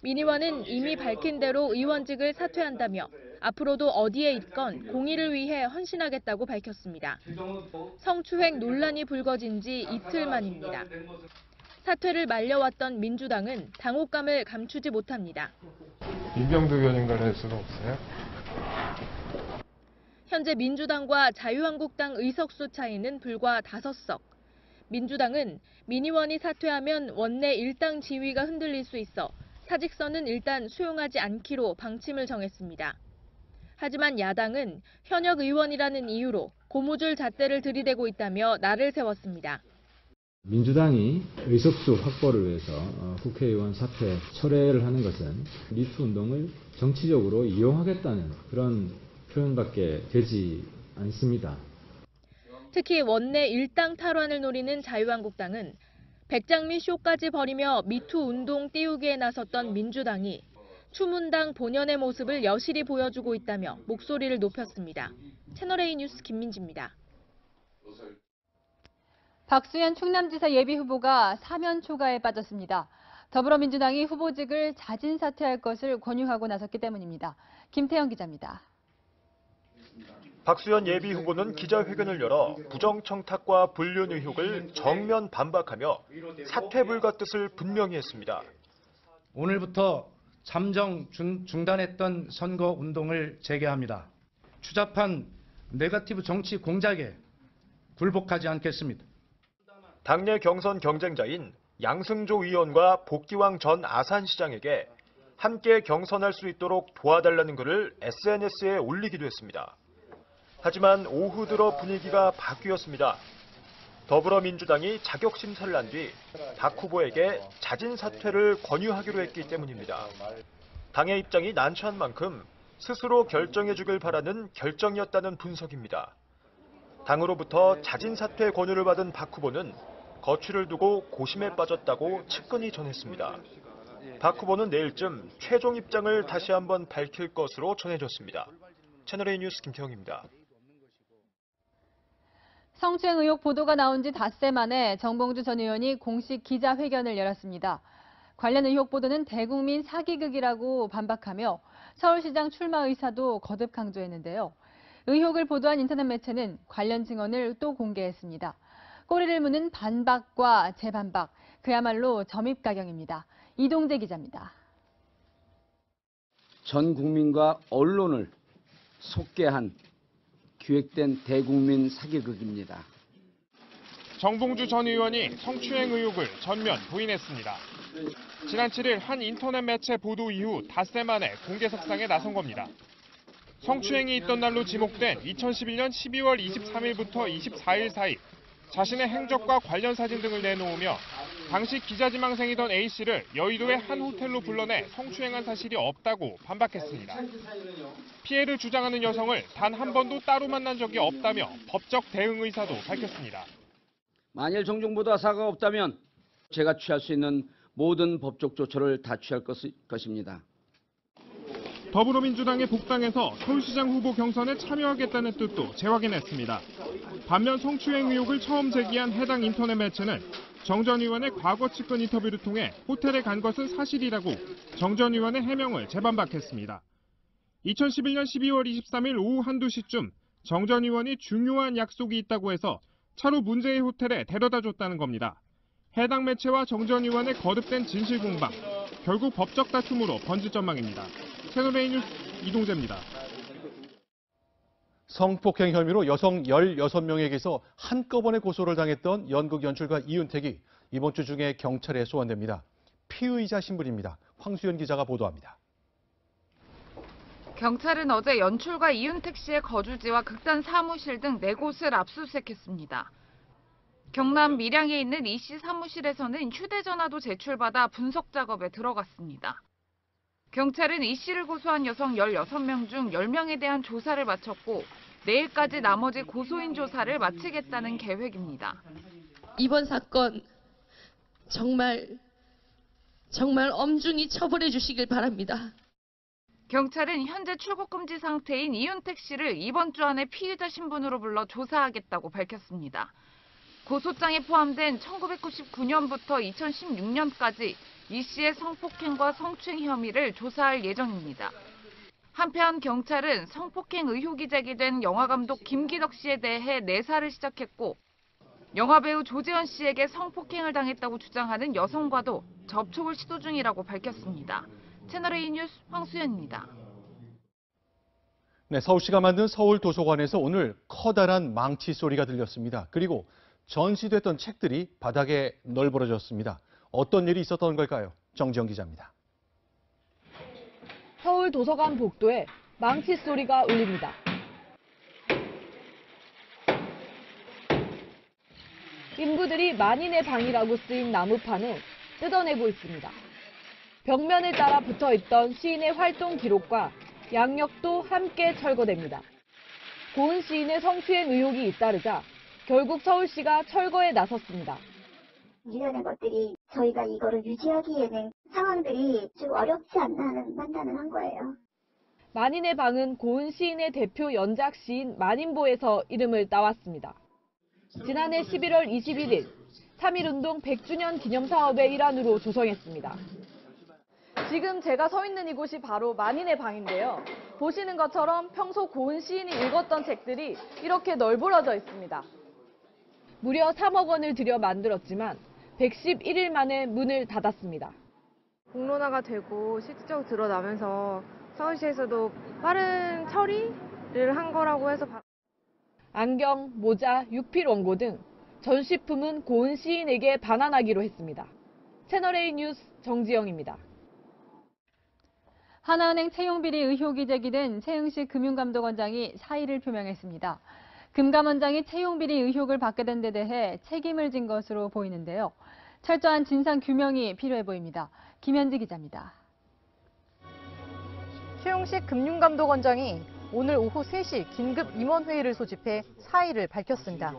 Speaker 11: 민 의원은 이미 밝힌 대로 의원직을 사퇴한다며 앞으로도 어디에 있건 공의를 위해 헌신하겠다고 밝혔습니다. 성추행 논란이 불거진 지 이틀 만입니다. 사퇴를 말려왔던 민주당은 당혹감을 감추지 못합니다.
Speaker 12: 민병두 의원인가를 할 수가 없어요?
Speaker 11: 현재 민주당과 자유한국당 의석수 차이는 불과 5석. 민주당은 민 의원이 사퇴하면 원내 일당 지위가 흔들릴 수 있어 사직서는 일단 수용하지 않기로 방침을 정했습니다. 하지만 야당은 현역 의원이라는 이유로 고무줄 잣대를 들이대고 있다며 날을 세웠습니다.
Speaker 14: 민주당이 의석수 확보를 위해서 국회의원 사퇴 철회를 하는 것은 미투 운동을 정치적으로 이용하겠다는 그런 표현밖에 되지 않습니다.
Speaker 11: 특히 원내 일당 탈환을 노리는 자유한국당은 백장미 쇼까지 벌이며 미투 운동 띄우기에 나섰던 민주당이 추문당 본연의 모습을 여실히 보여주고 있다며 목소리를 높였습니다. 채널A 뉴스 김민지입니다.
Speaker 2: 박수현 충남지사 예비후보가 사면 초과에 빠졌습니다. 더불어민주당이 후보직을 자진 사퇴할 것을 권유하고 나섰기 때문입니다. 김태형 기자입니다.
Speaker 15: 박수현 예비후보는 기자회견을 열어 부정청탁과 불륜 의혹을 정면 반박하며 사퇴 불가 뜻을 분명히 했습니다.
Speaker 16: 오늘부터 잠정 중단했던 선거운동을 재개합니다. 추잡한 네거티브 정치 공작에 굴복하지 않겠습니다.
Speaker 15: 당내 경선 경쟁자인 양승조 의원과 복기왕 전 아산시장에게 함께 경선할 수 있도록 도와달라는 글을 SNS에 올리기도 했습니다. 하지만 오후 들어 분위기가 바뀌었습니다. 더불어민주당이 자격심사를 한 뒤 박 후보에게 자진 사퇴를 권유하기로 했기 때문입니다. 당의 입장이 난처한 만큼 스스로 결정해주길 바라는 결정이었다는 분석입니다. 당으로부터 자진 사퇴 권유를 받은 박 후보는 거취를 두고 고심에 빠졌다고 측근이 전했습니다. 박 후보는 내일쯤 최종 입장을 다시 한번 밝힐 것으로 전해졌습니다. 채널A 뉴스 김태형입니다.
Speaker 2: 성추행 의혹 보도가 나온 지 닷새 만에 정봉주 전 의원이 공식 기자회견을 열었습니다. 관련 의혹 보도는 대국민 사기극이라고 반박하며 서울시장 출마 의사도 거듭 강조했는데요. 의혹을 보도한 인터넷 매체는 관련 증언을 또 공개했습니다. 꼬리를 무는 반박과 재반박, 그야말로 점입가경입니다. 이동재 기자입니다.
Speaker 23: 전 국민과 언론을 속개한 기획된 대국민 사기극입니다.
Speaker 27: 정봉주 전 의원이 성추행 의혹을 전면 부인했습니다. 지난 7일 한 인터넷 매체 보도 이후 닷새 만에 공개석상에 나선 겁니다. 성추행이 있던 날로 지목된 2011년 12월 23일부터 24일 사이 자신의 행적과 관련 사진 등을 내놓으며 당시 기자지망생이던 A씨를 여의도의 한 호텔로 불러내 성추행한 사실이 없다고 반박했습니다. 피해를 주장하는 여성을 단 한 번도 따로 만난 적이 없다며 법적 대응 의사도 밝혔습니다.
Speaker 23: 만일 정중보도사가 없다면 제가 취할 수 있는 모든 법적 조처를 다 취할 것입니다.
Speaker 27: 더불어민주당에 복당해서 서울시장 후보 경선에 참여하겠다는 뜻도 재확인했습니다. 반면 성추행 의혹을 처음 제기한 해당 인터넷 매체는 정 전 의원의 과거 측근 인터뷰를 통해 호텔에 간 것은 사실이라고 정 전 의원의 해명을 재반박했습니다. 2011년 12월 23일 오후 1~2시쯤 정 전 의원이 중요한 약속이 있다고 해서 차로 문제의 호텔에 데려다 줬다는 겁니다. 해당 매체와 정 전 의원의 거듭된 진실 공방, 결국 법적 다툼으로 번질 전망입니다. 채널A 뉴스 이동재입니다.
Speaker 1: 성폭행 혐의로 여성 16명에게서 한꺼번에 고소를 당했던 연극 연출가 이윤택이 이번 주 중에 경찰에 소환됩니다. 피의자 신분입니다. 황수연 기자가 보도합니다.
Speaker 3: 경찰은 어제 연출가 이윤택 씨의 거주지와 극단 사무실 등 4곳을 압수수색했습니다. 경남 밀양에 있는 이 씨 사무실에서는 휴대전화도 제출받아 분석 작업에 들어갔습니다. 경찰은 이 씨를 고소한 여성 16명 중 10명에 대한 조사를 마쳤고 내일까지 나머지 고소인 조사를 마치겠다는 계획입니다.
Speaker 6: 이번 사건 정말 엄중히 처벌해 주시길 바랍니다.
Speaker 3: 경찰은 현재 출국 금지 상태인 이윤택 씨를 이번 주 안에 피의자 신분으로 불러 조사하겠다고 밝혔습니다. 고소장에 포함된 1999년부터 2016년까지 이 씨의 성폭행과 성추행 혐의를 조사할 예정입니다. 한편 경찰은 성폭행 의혹이 제기된 영화감독 김기덕 씨에 대해 내사를 시작했고 영화배우 조재현 씨에게 성폭행을 당했다고 주장하는 여성과도 접촉을 시도 중이라고 밝혔습니다. 채널A 뉴스 황수연입니다.
Speaker 1: 네, 서울시가 만든 서울도서관에서 오늘 커다란 망치 소리가 들렸습니다. 그리고 전시됐던 책들이 바닥에 널브러졌습니다. 어떤 일이 있었던 걸까요? 정지영 기자입니다.
Speaker 11: 서울 도서관 복도에 망치 소리가 울립니다. 인부들이 만인의 방이라고 쓰인 나무판을 뜯어내고 있습니다. 벽면을 따라 붙어있던 시인의 활동 기록과 양력도 함께 철거됩니다. 고은 시인의 성추행 의혹이 잇따르자 결국 서울시가 철거에 나섰습니다.
Speaker 17: 이런 것들이 저희가 이거를 유지하기에는 상황들이 좀 어렵지 않나 하는 판단을 한 거예요.
Speaker 11: 만인의 방은 고은 시인의 대표 연작 시인 만인보에서 이름을 따왔습니다. 지난해 11월 21일 3.1운동 100주년 기념사업의 일환으로 조성했습니다. 지금 제가 서 있는 이곳이 바로 만인의 방인데요. 보시는 것처럼 평소 고은 시인이 읽었던 책들이 이렇게 널브러져 있습니다. 무려 3억 원을 들여 만들었지만 111일 만에 문을 닫았습니다.
Speaker 18: 공론화가 되고 실질적으로 드러나면서 서울시에서도 빠른 처리를 한 거라고 해서
Speaker 11: 안경, 모자, 육필 원고 등 전시품은 고은 시인에게 반환하기로 했습니다. 채널A 뉴스 정지영입니다.
Speaker 2: 하나은행 채용비리 의혹이 제기된 최응식 금융감독원장이 사의를 표명했습니다. 금감원장이 채용비리 의혹을 받게 된 데 대해 책임을 진 것으로 보이는데요. 철저한 진상규명이 필요해 보입니다. 김현지 기자입니다.
Speaker 19: 최용식 금융감독원장이 오늘 오후 3시 긴급 임원회의를 소집해 사의를 밝혔습니다.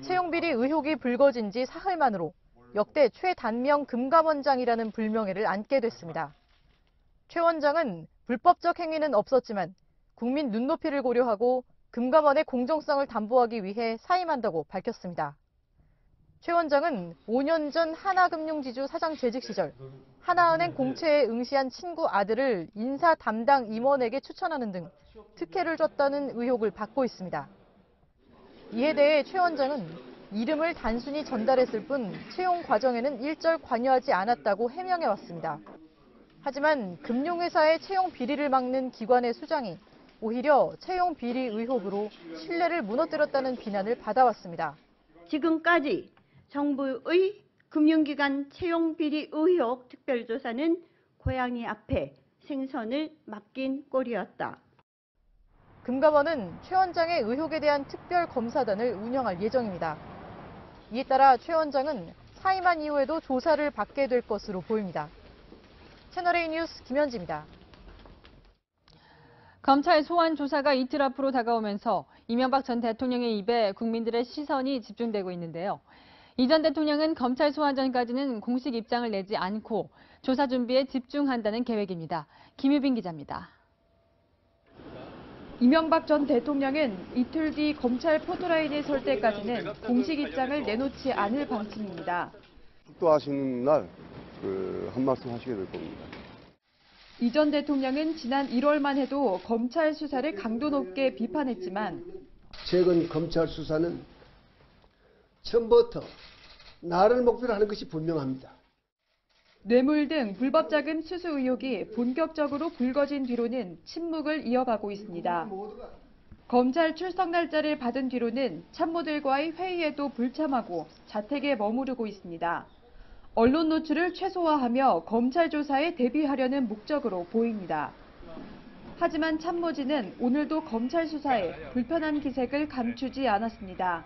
Speaker 19: 채용비리 의혹이 불거진 지 사흘 만으로 역대 최단명 금감원장이라는 불명예를 안게 됐습니다. 최 원장은 불법적 행위는 없었지만 국민 눈높이를 고려하고 금감원의 공정성을 담보하기 위해 사임한다고 밝혔습니다. 최 원장은 5년 전 하나금융지주 사장 재직 시절 하나은행 공채에 응시한 친구 아들을 인사 담당 임원에게 추천하는 등 특혜를 줬다는 의혹을 받고 있습니다. 이에 대해 최 원장은 이름을 단순히 전달했을 뿐 채용 과정에는 일절 관여하지 않았다고 해명해왔습니다. 하지만 금융회사의 채용 비리를 막는 기관의 수장이 오히려 채용 비리 의혹으로 신뢰를 무너뜨렸다는 비난을 받아왔습니다.
Speaker 25: 지금까지 정부의 금융기관 채용 비리 의혹 특별조사는 고양이 앞에 생선을 맡긴 꼴이었다.
Speaker 19: 금감원은 최 원장의 의혹에 대한 특별검사단을 운영할 예정입니다. 이에 따라 최 원장은 사임한 이후에도 조사를 받게 될 것으로 보입니다. 채널A 뉴스 김현지입니다.
Speaker 2: 검찰 소환 조사가 이틀 앞으로 다가오면서 이명박 전 대통령의 입에 국민들의 시선이 집중되고 있는데요. 이 전 대통령은 검찰 소환 전까지는 공식 입장을 내지 않고 조사 준비에 집중한다는 계획입니다. 김유빈 기자입니다.
Speaker 4: 이명박 전 대통령은 이틀 뒤 검찰 포토라인에 설 때까지는 공식 입장을 내놓지 않을 방침입니다.
Speaker 5: 축도하시는 날 한 말씀 하시게 될 겁니다.
Speaker 4: 이 전 대통령은 지난 1월만 해도 검찰 수사를 강도 높게 비판했지만
Speaker 13: 최근 검찰 수사는 처음부터 나를 목표로 하는 것이 분명합니다.
Speaker 4: 뇌물 등 불법 자금 수수 의혹이 본격적으로 불거진 뒤로는 침묵을 이어가고 있습니다. 검찰 출석 날짜를 받은 뒤로는 참모들과의 회의에도 불참하고 자택에 머무르고 있습니다. 언론 노출을 최소화하며 검찰 조사에 대비하려는 목적으로 보입니다. 하지만 참모진은 오늘도 검찰 수사에 불편한 기색을 감추지 않았습니다.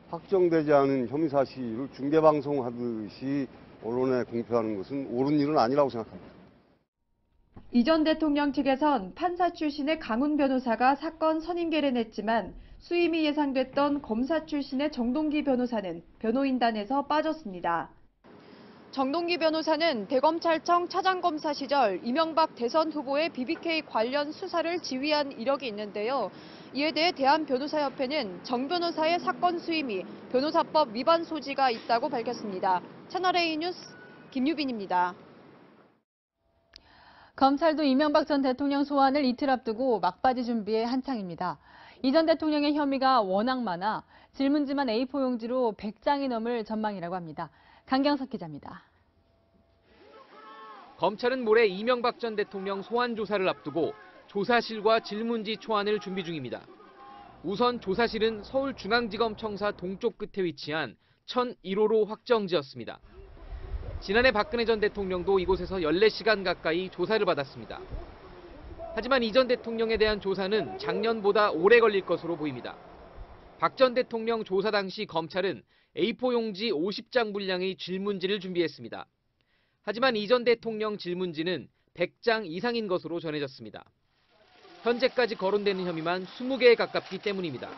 Speaker 5: 확정되지 않은 혐의 사실을 중계방송하듯이 언론에 공표하는 것은 옳은 일은 아니라고 생각합니다.
Speaker 4: 이 전 대통령 측에선 판사 출신의 강훈 변호사가 사건 선임계를 냈지만 수임이 예상됐던 검사 출신의 정동기 변호사는 변호인단에서 빠졌습니다. 정동기 변호사는 대검찰청 차장검사 시절 이명박 대선 후보의 BBK 관련 수사를 지휘한 이력이 있는데요. 이에 대해 대한변호사협회는 정 변호사의 사건 수임이 변호사법 위반 소지가 있다고 밝혔습니다. 채널A 뉴스 김유빈입니다.
Speaker 2: 검찰도 이명박 전 대통령 소환을 이틀 앞두고 막바지 준비에 한창입니다. 이 전 대통령의 혐의가 워낙 많아 질문지만 A4 용지로 100장이 넘을 전망이라고 합니다. 강경석 기자입니다.
Speaker 20: 검찰은 모레 이명박 전 대통령 소환 조사를 앞두고 조사실과 질문지 초안을 준비 중입니다. 우선 조사실은 서울중앙지검 청사 동쪽 끝에 위치한 1001호로 확정지었습니다. 지난해 박근혜 전 대통령도 이곳에서 14시간 가까이 조사를 받았습니다. 하지만 이 전 대통령에 대한 조사는 작년보다 오래 걸릴 것으로 보입니다. 박 전 대통령 조사 당시 검찰은 A4 용지 50장 분량의 질문지를 준비했습니다. 하지만 이 전 대통령 질문지는 100장 이상인 것으로 전해졌습니다. 현재까지 거론되는 혐의만 20개에 가깝기 때문입니다.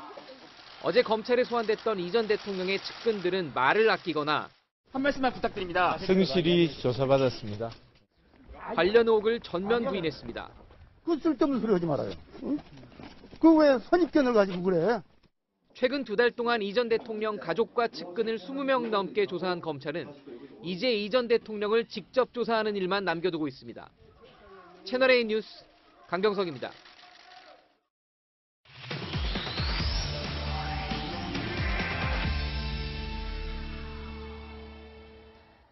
Speaker 20: 어제 검찰에 소환됐던 이 전 대통령의 측근들은 말을 아끼거나
Speaker 21: 한 말씀만 부탁드립니다.
Speaker 22: 성실히 조사받았습니다.
Speaker 20: 관련 의혹을 전면 부인했습니다.
Speaker 21: 그 쓸데없는 소리 하지 말아요. 응? 그 왜 선입견을 가지고 그래?
Speaker 20: 최근 2달 동안 이 전 대통령 가족과 측근을 20명 넘게 조사한 검찰은 이제 이 전 대통령을 직접 조사하는 일만 남겨두고 있습니다. 채널A 뉴스 강경석입니다.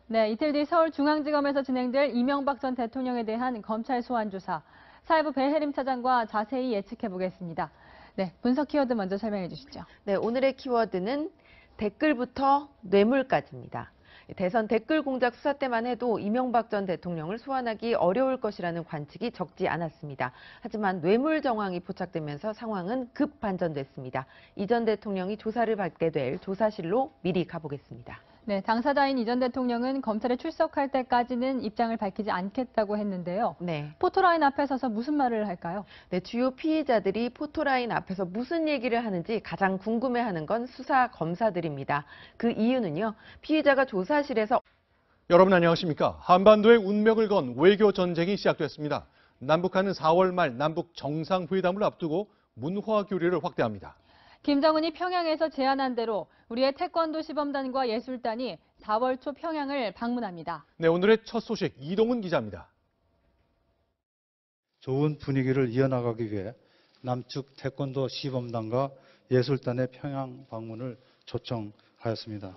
Speaker 2: 네, 이틀 뒤 서울중앙지검에서 진행될 이명박 전 대통령에 대한 검찰 소환 조사. 사회부 배혜림 차장과 자세히 예측해 보겠습니다. 네, 분석 키워드 먼저 설명해 주시죠.
Speaker 26: 네, 오늘의 키워드는 댓글부터 뇌물까지입니다. 대선 댓글 공작 수사 때만 해도 이명박 전 대통령을 소환하기 어려울 것이라는 관측이 적지 않았습니다. 하지만 뇌물 정황이 포착되면서 상황은 급 반전됐습니다. 이 전 대통령이 조사를 받게 될 조사실로 미리 가보겠습니다.
Speaker 2: 네, 당사자인 이 전 대통령은 검찰에 출석할 때까지는 입장을 밝히지 않겠다고 했는데요.
Speaker 26: 네.
Speaker 2: 포토라인 앞에 서서 무슨 말을 할까요?
Speaker 26: 네, 주요 피의자들이 포토라인 앞에서 무슨 얘기를 하는지 가장 궁금해하는 건 수사 검사들입니다. 그 이유는요, 피의자가 조사실에서
Speaker 1: 여러분 안녕하십니까? 한반도의 운명을 건 외교 전쟁이 시작됐습니다. 남북한은 4월 말 남북 정상회담을 앞두고 문화 교류를 확대합니다.
Speaker 2: 김정은이 평양에서 제안한 대로 우리의 태권도 시범단과 예술단이 4월 초 평양을 방문합니다.
Speaker 1: 네, 오늘의 첫 소식 이동훈 기자입니다.
Speaker 28: 좋은 분위기를 이어나가기 위해 남측 태권도 시범단과 예술단의 평양 방문을 초청하였습니다.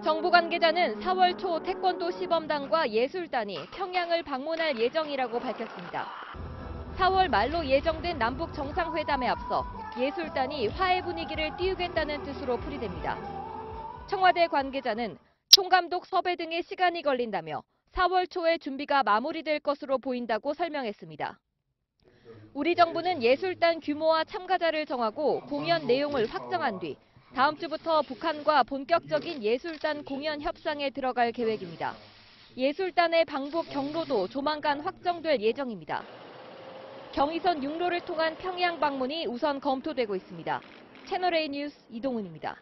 Speaker 11: 정부 관계자는 4월 초 태권도 시범단과 예술단이 평양을 방문할 예정이라고 밝혔습니다. 4월 말로 예정된 남북 정상회담에 앞서 예술단이 화해 분위기를 띄우겠다는 뜻으로 풀이됩니다. 청와대 관계자는 총감독 섭외 등의 시간이 걸린다며 4월 초에 준비가 마무리될 것으로 보인다고 설명했습니다. 우리 정부는 예술단 규모와 참가자를 정하고 공연 내용을 확정한 뒤 다음 주부터 북한과 본격적인 예술단 공연 협상에 들어갈 계획입니다. 예술단의 방북 경로도 조만간 확정될 예정입니다. 경의선 육로를 통한 평양 방문이 우선 검토되고 있습니다. 채널A 뉴스 이동훈입니다.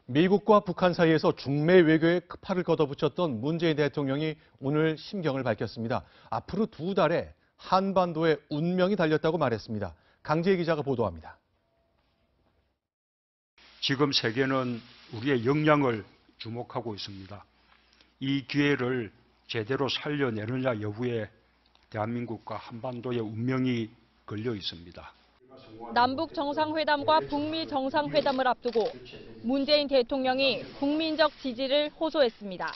Speaker 1: 미국과 북한 사이에서 중美외교에 급할을 걷어붙였던 문재인 대통령이 오늘 심경을 밝혔습니다. 앞으로 2달에 한반도의 운명이 달렸다고 말했습니다. 강재희 기자가 보도합니다.
Speaker 7: 지금 세계는 우리의 역량을 주목하고 있습니다. 이 기회를 제대로 살려내느냐 여부에 대한민국과 한반도의 운명이 걸려 있습니다.
Speaker 11: 남북 정상회담과 북미 정상회담을 앞두고 문재인 대통령이 국민적 지지를 호소했습니다.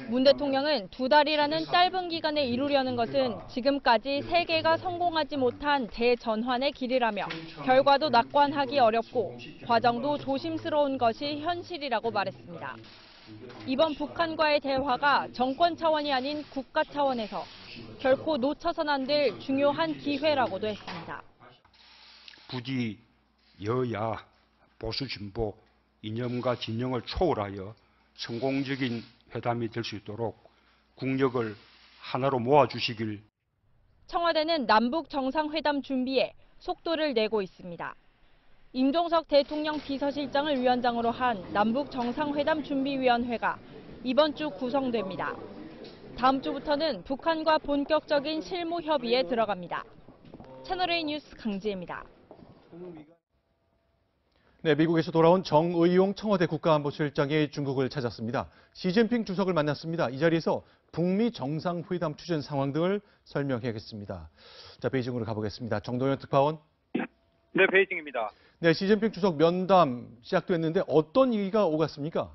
Speaker 11: 문 대통령은 2달이라는 짧은 기간에 이루려는 것은 지금까지 세계가 성공하지 못한 대전환의 길이라며 결과도 낙관하기 어렵고 과정도 조심스러운 것이 현실이라고 말했습니다. 이번 북한과의 대화가 정권 차원이 아닌 국가 차원에서 결코 놓쳐선 안 될 중요한 기회라고도 했습니다.
Speaker 7: 부디 여야, 보수 진보, 이념과 진영을 초월하여 성공적인 회담이 될 수 있도록 국력을 하나로 모아주시길.
Speaker 11: 청와대는 남북 정상회담 준비에 속도를 내고 있습니다. 임종석 대통령 비서실장을 위원장으로 한 남북 정상회담 준비위원회가 이번 주 구성됩니다. 다음 주부터는 북한과 본격적인 실무 협의에 들어갑니다. 채널A 뉴스 강지혜입니다.
Speaker 1: 네, 미국에서 돌아온 정의용 청와대 국가안보실장이 중국을 찾았습니다. 시진핑 주석을 만났습니다. 이 자리에서 북미 정상회담 추진 상황 등을 설명해야겠습니다. 자, 베이징으로 가보겠습니다. 정동현 특파원.
Speaker 8: 네, 베이징입니다.
Speaker 1: 네, 시진핑 주석 면담 시작됐는데 어떤 얘기가 오갔습니까?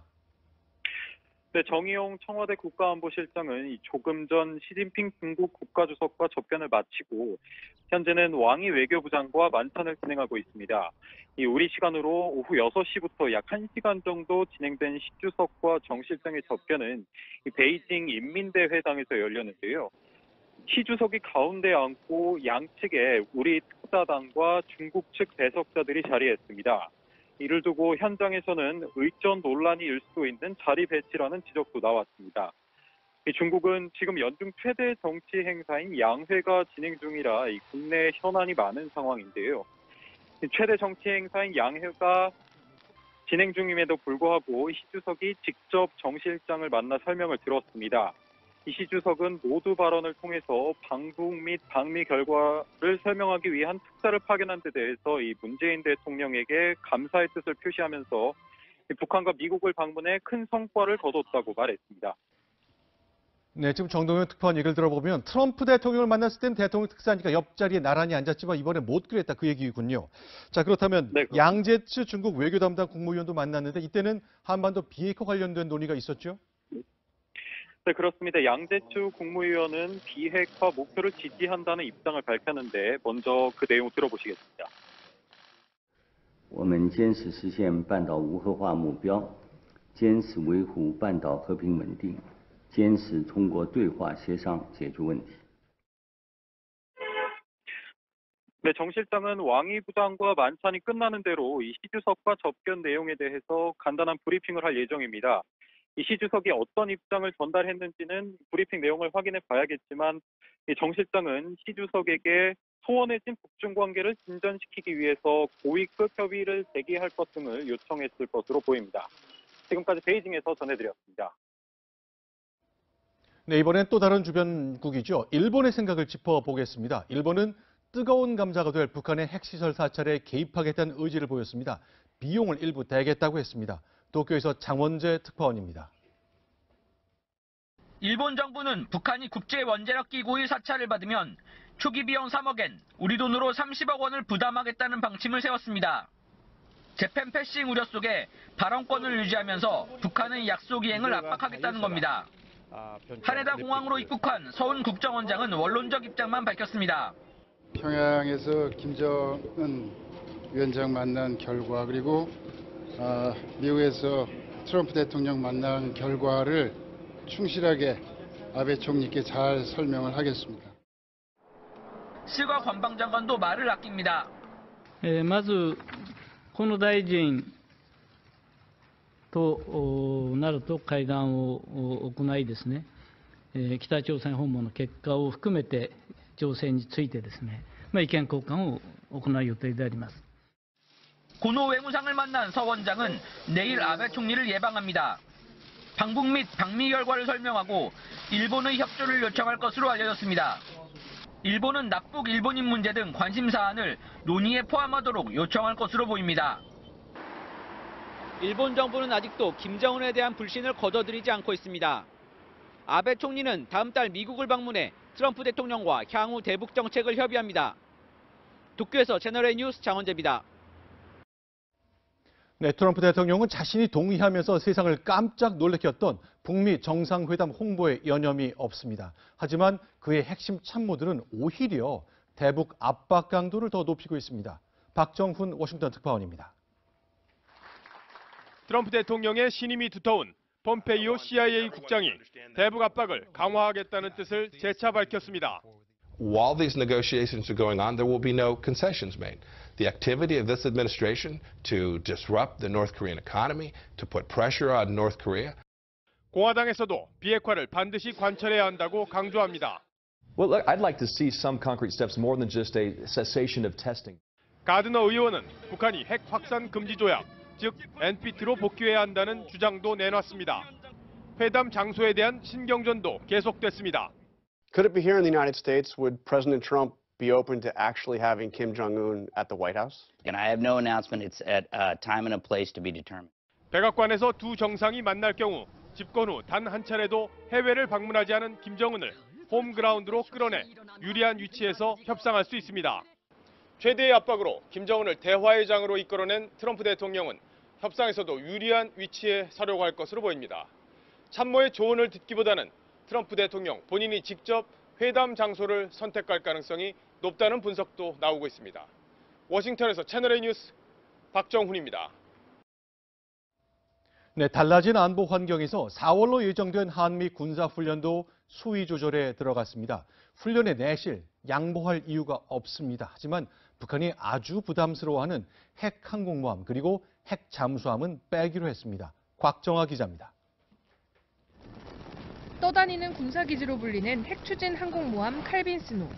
Speaker 8: 네, 정의용 청와대 국가안보실장은 조금 전 시진핑 중국 국가주석과 접견을 마치고 현재는 왕이 외교부장과 만찬을 진행하고 있습니다. 우리 시간으로 오후 6시부터 약 1시간 정도 진행된 시 주석과 정 실장의 접견은 베이징 인민대회당에서 열렸는데요. 시 주석이 가운데 앉고 양측에 우리 특사단과 중국 측 배석자들이 자리했습니다. 이를 두고 현장에서는 의전 논란이 일 수도 있는 자리 배치라는 지적도 나왔습니다. 중국은 지금 연중 최대 정치 행사인 양회가 진행 중이라 국내 현안이 많은 상황인데요. 최대 정치 행사인 양회가 진행 중임에도 불구하고 시 주석이 직접 정 실장을 만나 설명을 들었습니다. 이 시 주석은 모두 발언을 통해서 방북 및 방미 결과를 설명하기 위한 특사를 파견한 데 대해서 이 문재인 대통령에게 감사의 뜻을 표시하면서 북한과 미국을 방문해 큰 성과를 거뒀다고 말했습니다.
Speaker 1: 네, 지금 정동현 특파원 얘기를 들어보면 트럼프 대통령을 만났을 땐 대통령 특사니까 옆자리에 나란히 앉았지만 이번에 못 그랬다 그 얘기군요. 자, 그렇다면
Speaker 8: 네,
Speaker 1: 양재츠 중국 외교 담당 국무위원도 만났는데 이때는 한반도 비핵화 관련된 논의가 있었죠?
Speaker 8: 네, 그렇습니다. 양재추 국무위원은 비핵화 목표를 지지한다는 입장을 밝혔는데 먼저 그 내용 들어보시겠습니다.
Speaker 9: 我们坚持实现半岛无核化目标，坚持维护半岛和平稳定，坚持通过对话协商解决问题。
Speaker 8: 네, 정 실장은 왕이 부장과 만찬이 끝나는 대로 이 시 주석과 접견 내용에 대해서 간단한 브리핑을 할 예정입니다. 이 시 주석이 어떤 입장을 전달했는지는 브리핑 내용을 확인해 봐야겠지만 정 실장은 시 주석에게 소원해진 북중 관계를 진전시키기 위해서 고위급 협의를 제기할 것 등을 요청했을 것으로 보입니다. 지금까지 베이징에서 전해드렸습니다.
Speaker 1: 네, 이번엔 또 다른 주변국이죠. 일본의 생각을 짚어보겠습니다. 일본은 뜨거운 감자가 될 북한의 핵시설 사찰에 개입하겠다는 의지를 보였습니다. 비용을 일부 대겠다고 했습니다. 도쿄에서 장원재 특파원입니다.
Speaker 10: 일본 정부는 북한이 국제원자력기구의 사찰을 받으면 초기 비용 3억엔, 우리 돈으로 30억 원을 부담하겠다는 방침을 세웠습니다. 재팬 패싱 우려 속에 발언권을 유지하면서 북한의 약속 이행을 압박하겠다는 겁니다. 하네다 공항으로 입국한 서훈 국정원장은 원론적 입장만 밝혔습니다.
Speaker 12: 평양에서 김정은 위원장 만난 결과 그리고 미국에서 트럼프 대통령 만난 결과를 충실하게 아베 총리께 잘 설명을 하겠습니다.
Speaker 10: 실과 관방장관도 말을 아낍니다.
Speaker 14: まずこの大臣となると会談を行いですね、北朝鮮訪問の結果を含めて情勢についてですね、意見交換を行う予定であります。
Speaker 10: 고노 외무상을 만난 서 원장은 내일 아베 총리를 예방합니다. 방북 및 방미 결과를 설명하고 일본의 협조를 요청할 것으로 알려졌습니다. 일본은 납북 일본인 문제 등 관심 사안을 논의에 포함하도록 요청할 것으로 보입니다.
Speaker 20: 일본 정부는 아직도 김정은에 대한 불신을 거둬들이지 않고 있습니다. 아베 총리는 다음 달 미국을 방문해 트럼프 대통령과 향후 대북 정책을 협의합니다. 도쿄에서 채널A 뉴스 장원재입니다.
Speaker 1: 네, 트럼프 대통령은 자신이 동의하면서 세상을 깜짝 놀래켰던 북미 정상회담 홍보에 여념이 없습니다. 하지만 그의 핵심 참모들은 오히려 대북 압박 강도를 더 높이고 있습니다. 박정훈 워싱턴 특파원입니다.
Speaker 3: 트럼프 대통령의 신임이 두터운 폼페이오 CIA 국장이 대북 압박을 강화하겠다는 뜻을 재차 밝혔습니다.
Speaker 6: While these negotiations are going on, there will be no concessions made. The activity of this administration to disrupt the North Korean economy, to put pressure on North Korea.
Speaker 3: 공화당에서도 비핵화를 반드시 관철해야 한다고 강조합니다.
Speaker 15: Well, look, I'd like to see some concrete steps more than just a cessation of testing.
Speaker 3: 가드너 의원은 북한이 핵 확산 금지 조약, 즉 NPT로 복귀해야 한다는 주장도 내놨습니다. 회담 장소에 대한 신경전도 계속됐습니다.
Speaker 16: Could it be here in the United States? Would President Trump be open to actually having Kim Jong-un at the White House?
Speaker 17: And I have no announcement. It's at a time and a place to be determined.
Speaker 3: 백악관에서 두 정상이 만날 경우 집권 후 단 한 차례도 해외를 방문하지 않은 김정은을 홈그라운드로 끌어내 유리한 위치에서 협상할 수 있습니다. 최대의 압박으로 김정은을 대화의 장으로 이끌어낸 트럼프 대통령은 협상에서도 유리한 위치에 서려고 할 것으로 보입니다. 참모의 조언을 듣기보다는 트럼프 대통령 본인이 직접 회담 장소를 선택할 가능성이 높다는 분석도 나오고 있습니다. 워싱턴에서 채널A 뉴스 박정훈입니다.
Speaker 1: 네, 달라진 안보 환경에서 4월로 예정된 한미 군사훈련도 수위 조절에 들어갔습니다. 훈련의 내실, 양보할 이유가 없습니다. 하지만 북한이 아주 부담스러워하는 핵 항공모함 그리고 핵 잠수함은 빼기로 했습니다. 곽정아 기자입니다.
Speaker 23: 떠다니는 군사기지로 불리는 핵추진 항공모함 칼빈 스노우.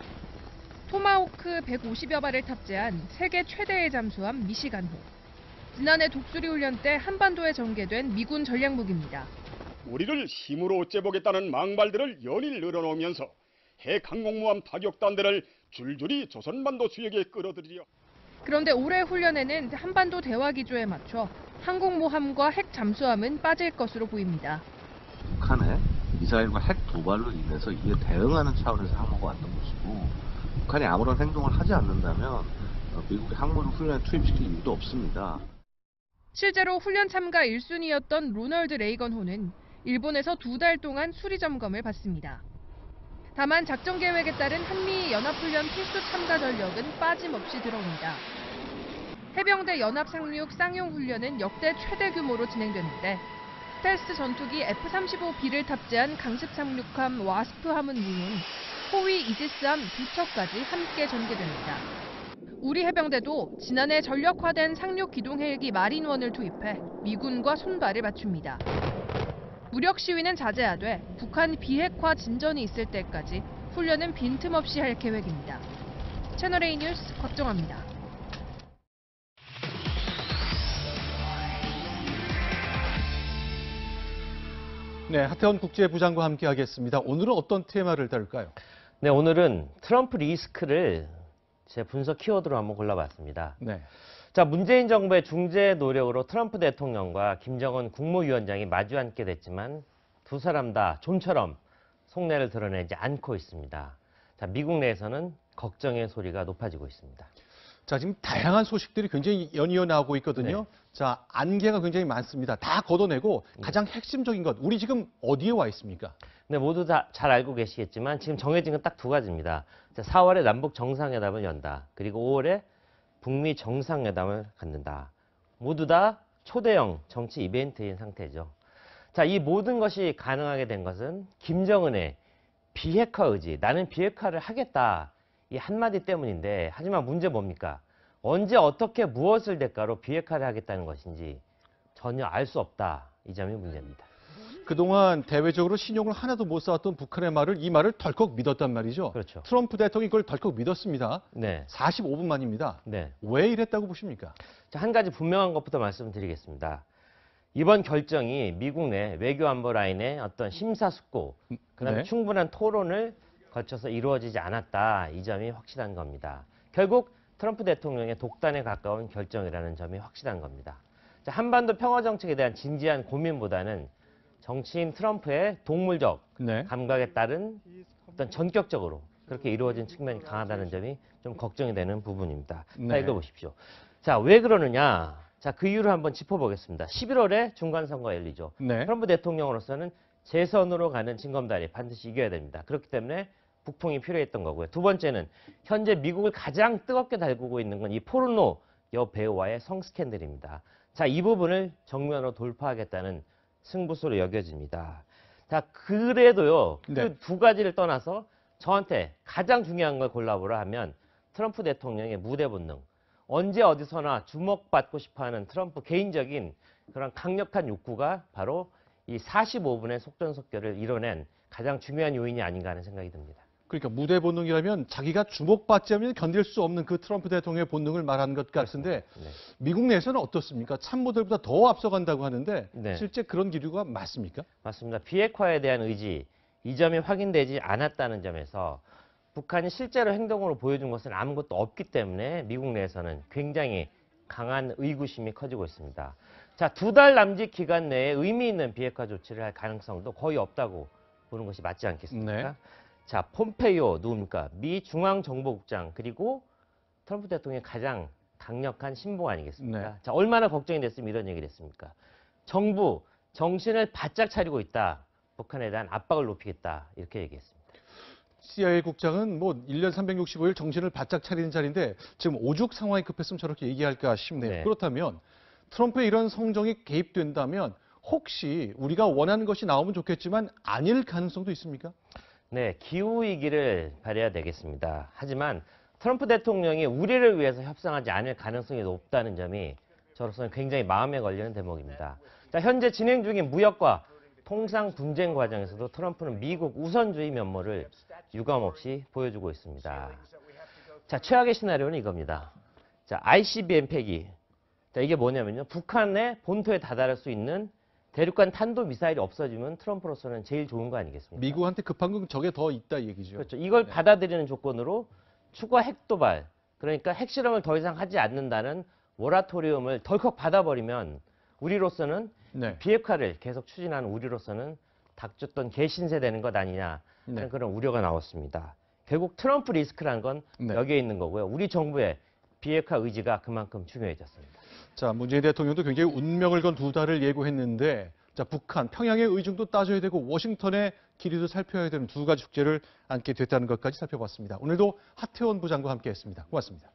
Speaker 23: 토마호크 150여 발을 탑재한 세계 최대의 잠수함 미시간호. 지난해 독수리 훈련 때 한반도에 전개된 미군 전략무기입니다.
Speaker 24: 우리를 힘으로 째보겠다는 망발들을 연일 늘어놓으면서 핵 항공모함 타격단들을 줄줄이 조선반도 수역에 끌어들이려.
Speaker 23: 그런데 올해 훈련에는 한반도 대화 기조에 맞춰 항공모함과 핵 잠수함은 빠질 것으로 보입니다.
Speaker 27: 북한의 미사일과 핵 도발로 인해서 이에 대응하는 차원에서 항모가 왔던 것이고 북한이 아무런 행동을 하지 않는다면 미국의 항모를 훈련에 투입시킬 이유도 없습니다.
Speaker 23: 실제로 훈련 참가 1순위였던 로널드 레이건호는 일본에서 2달 동안 수리 점검을 받습니다. 다만 작전 계획에 따른 한미 연합훈련 필수 참가 전력은 빠짐없이 들어옵니다. 해병대 연합 상륙 쌍용 훈련은 역대 최대 규모로 진행됐는데 스텔스 전투기 F-35B를 탑재한 강습 착륙함 와스프함은 물론 호위 이지스함 2척까지 함께 전개됩니다. 우리 해병대도 지난해 전력화된 상륙 기동 헬기 마린1을 투입해 미군과 손발을 맞춥니다. 무력 시위는 자제하되 북한 비핵화 진전이 있을 때까지 훈련은 빈틈없이 할 계획입니다. 채널A 뉴스 곽정아입니다.
Speaker 1: 네, 하태원 국제부장과 함께하겠습니다. 오늘은 어떤 테마를 다룰까요?
Speaker 29: 네, 오늘은 트럼프 리스크를 제 분석 키워드로 한번 골라봤습니다.
Speaker 1: 네.
Speaker 29: 자, 문재인 정부의 중재 노력으로 트럼프 대통령과 김정은 국무위원장이 마주 앉게 됐지만 두 사람 다 좀처럼 속내를 드러내지 않고 있습니다. 자, 미국 내에서는 걱정의 소리가 높아지고 있습니다.
Speaker 1: 자, 지금 다양한 소식들이 굉장히 연이어 나오고 있거든요.
Speaker 29: 네.
Speaker 1: 자, 안개가 굉장히 많습니다. 다 걷어내고 가장 핵심적인 것, 우리 지금 어디에 와 있습니까?
Speaker 29: 네, 모두 다 잘 알고 계시겠지만 지금 정해진 건 딱 두 가지입니다. 자, 4월에 남북 정상회담을 연다. 그리고 5월에 북미 정상회담을 갖는다. 모두 다 초대형 정치 이벤트인 상태죠. 자, 이 모든 것이 가능하게 된 것은 김정은의 비핵화 의지, 나는 비핵화를 하겠다. 이 한마디 때문인데, 하지만 문제 뭡니까? 언제 어떻게 무엇을 대가로 비핵화를 하겠다는 것인지 전혀 알 수 없다. 이 점이 문제입니다.
Speaker 1: 그동안 대외적으로 신용을 하나도 못 쌓았던 북한의 말을 이 말을 덜컥 믿었단 말이죠.
Speaker 29: 그렇죠.
Speaker 1: 트럼프 대통령이 그걸 덜컥 믿었습니다.
Speaker 29: 네.
Speaker 1: 45분 만입니다.
Speaker 29: 네.
Speaker 1: 왜 이랬다고 보십니까?
Speaker 29: 자, 한 가지 분명한 것부터 말씀드리겠습니다. 이번 결정이 미국 내 외교안보 라인의 어떤 심사숙고, 그다음에
Speaker 1: 네.
Speaker 29: 충분한 토론을 거쳐서 이루어지지 않았다. 이 점이 확실한 겁니다. 결국 트럼프 대통령의 독단에 가까운 결정이라는 점이 확실한 겁니다. 자, 한반도 평화 정책에 대한 진지한 고민보다는 정치인 트럼프의 동물적 감각에 따른 어떤 전격적으로 그렇게 이루어진 측면이 강하다는 점이 좀 걱정이 되는 부분입니다. 자, 읽어보십시오. 자, 왜 그러느냐? 자, 그 이유를 한번 짚어보겠습니다. 11월에 중간선거가 열리죠. 트럼프 대통령으로서는 재선으로 가는 징검다리 반드시 이겨야 됩니다. 그렇기 때문에 북풍이 필요했던 거고요. 두 번째는 현재 미국을 가장 뜨겁게 달구고 있는 건 이 포르노 여배우와의 성스캔들입니다. 자, 이 부분을 정면으로 돌파하겠다는 승부수로 여겨집니다. 자, 그래도요, 그 두 가지를 떠나서 저한테 가장 중요한 걸 골라보라 하면 트럼프 대통령의 무대 본능, 언제 어디서나 주목받고 싶어하는 트럼프 개인적인 그런 강력한 욕구가 바로 이 45분의 속전속결을 이뤄낸 가장 중요한 요인이 아닌가 하는 생각이 듭니다.
Speaker 1: 그러니까 무대 본능이라면 자기가 주목받지 않으면 견딜 수 없는 그 트럼프 대통령의 본능을 말하는 것 같은데 미국 내에서는 어떻습니까? 참모들보다 더 앞서간다고 하는데 실제 그런 기류가 맞습니까?
Speaker 29: 맞습니다. 비핵화에 대한 의지, 이 점이 확인되지 않았다는 점에서 북한이 실제로 행동으로 보여준 것은 아무것도 없기 때문에 미국 내에서는 굉장히 강한 의구심이 커지고 있습니다. 자, 2달 남짓 기간 내에 의미 있는 비핵화 조치를 할 가능성도 거의 없다고 보는 것이 맞지 않겠습니까? 자, 폼페이오 누굽니까? 미 중앙정보국장 그리고 트럼프 대통령의 가장 강력한 신봉 아니겠습니까? 자, 얼마나 걱정이 됐으면 이런 얘기를 했습니까? 정부, 정신을 바짝 차리고 있다. 북한에 대한 압박을 높이겠다. 이렇게 얘기했습니다.
Speaker 1: CIA 국장은 뭐 1년 365일 정신을 바짝 차리는 자리인데 지금 오죽 상황이 급했으면 저렇게 얘기할까 싶네요. 그렇다면 트럼프의 이런 성정이 개입된다면 혹시 우리가 원하는 것이 나오면 좋겠지만 아닐 가능성도 있습니까?
Speaker 29: 네, 기후위기를 발휘해야 되겠습니다. 하지만 트럼프 대통령이 우리를 위해서 협상하지 않을 가능성이 높다는 점이 저로서는 굉장히 마음에 걸리는 대목입니다. 자, 현재 진행 중인 무역과 통상 분쟁 과정에서도 트럼프는 미국 우선주의 면모를 유감없이 보여주고 있습니다. 자, 최악의 시나리오는 이겁니다. 자, ICBM 폐기. 자, 이게 뭐냐면요. 북한의 본토에 다다를 수 있는 대륙간 탄도미사일이 없어지면 트럼프로서는 제일 좋은 거 아니겠습니까?
Speaker 1: 미국한테 급한 건 저게 더 있다 이 얘기죠.
Speaker 29: 그렇죠. 이걸 받아들이는 조건으로 추가 핵도발, 그러니까 핵실험을 더 이상 하지 않는다는 모라토리움을 덜컥 받아버리면 우리로서는 비핵화를 계속 추진하는 우리로서는 닥쳤던 개신세 되는 것 아니냐 하는 그런 우려가 나왔습니다. 결국 트럼프 리스크라는 건 여기에 있는 거고요. 우리 정부의 비핵화 의지가 그만큼 중요해졌습니다.
Speaker 1: 자, 문재인 대통령도 굉장히 운명을 건 2달을 예고했는데 자, 북한, 평양의 의중도 따져야 되고 워싱턴의 길이도 살펴야 되는 두 가지 숙제를 안게 됐다는 것까지 살펴봤습니다. 오늘도 하태원 부장과 함께했습니다. 고맙습니다.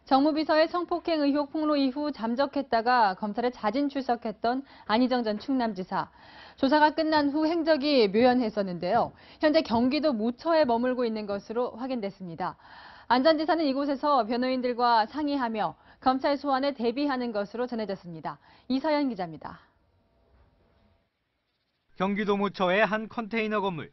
Speaker 2: 정무비서의 성폭행 의혹 폭로 이후 잠적했다가 검찰에 자진 출석했던 안희정 전 충남지사. 조사가 끝난 후 행적이 묘연했었는데요. 현재 경기도 무처에 머물고 있는 것으로 확인됐습니다. 안 전 지사는 이곳에서 변호인들과 상의하며 검찰 소환에 대비하는 것으로 전해졌습니다. 이서연 기자입니다.
Speaker 4: 경기도 무처의 한 컨테이너 건물.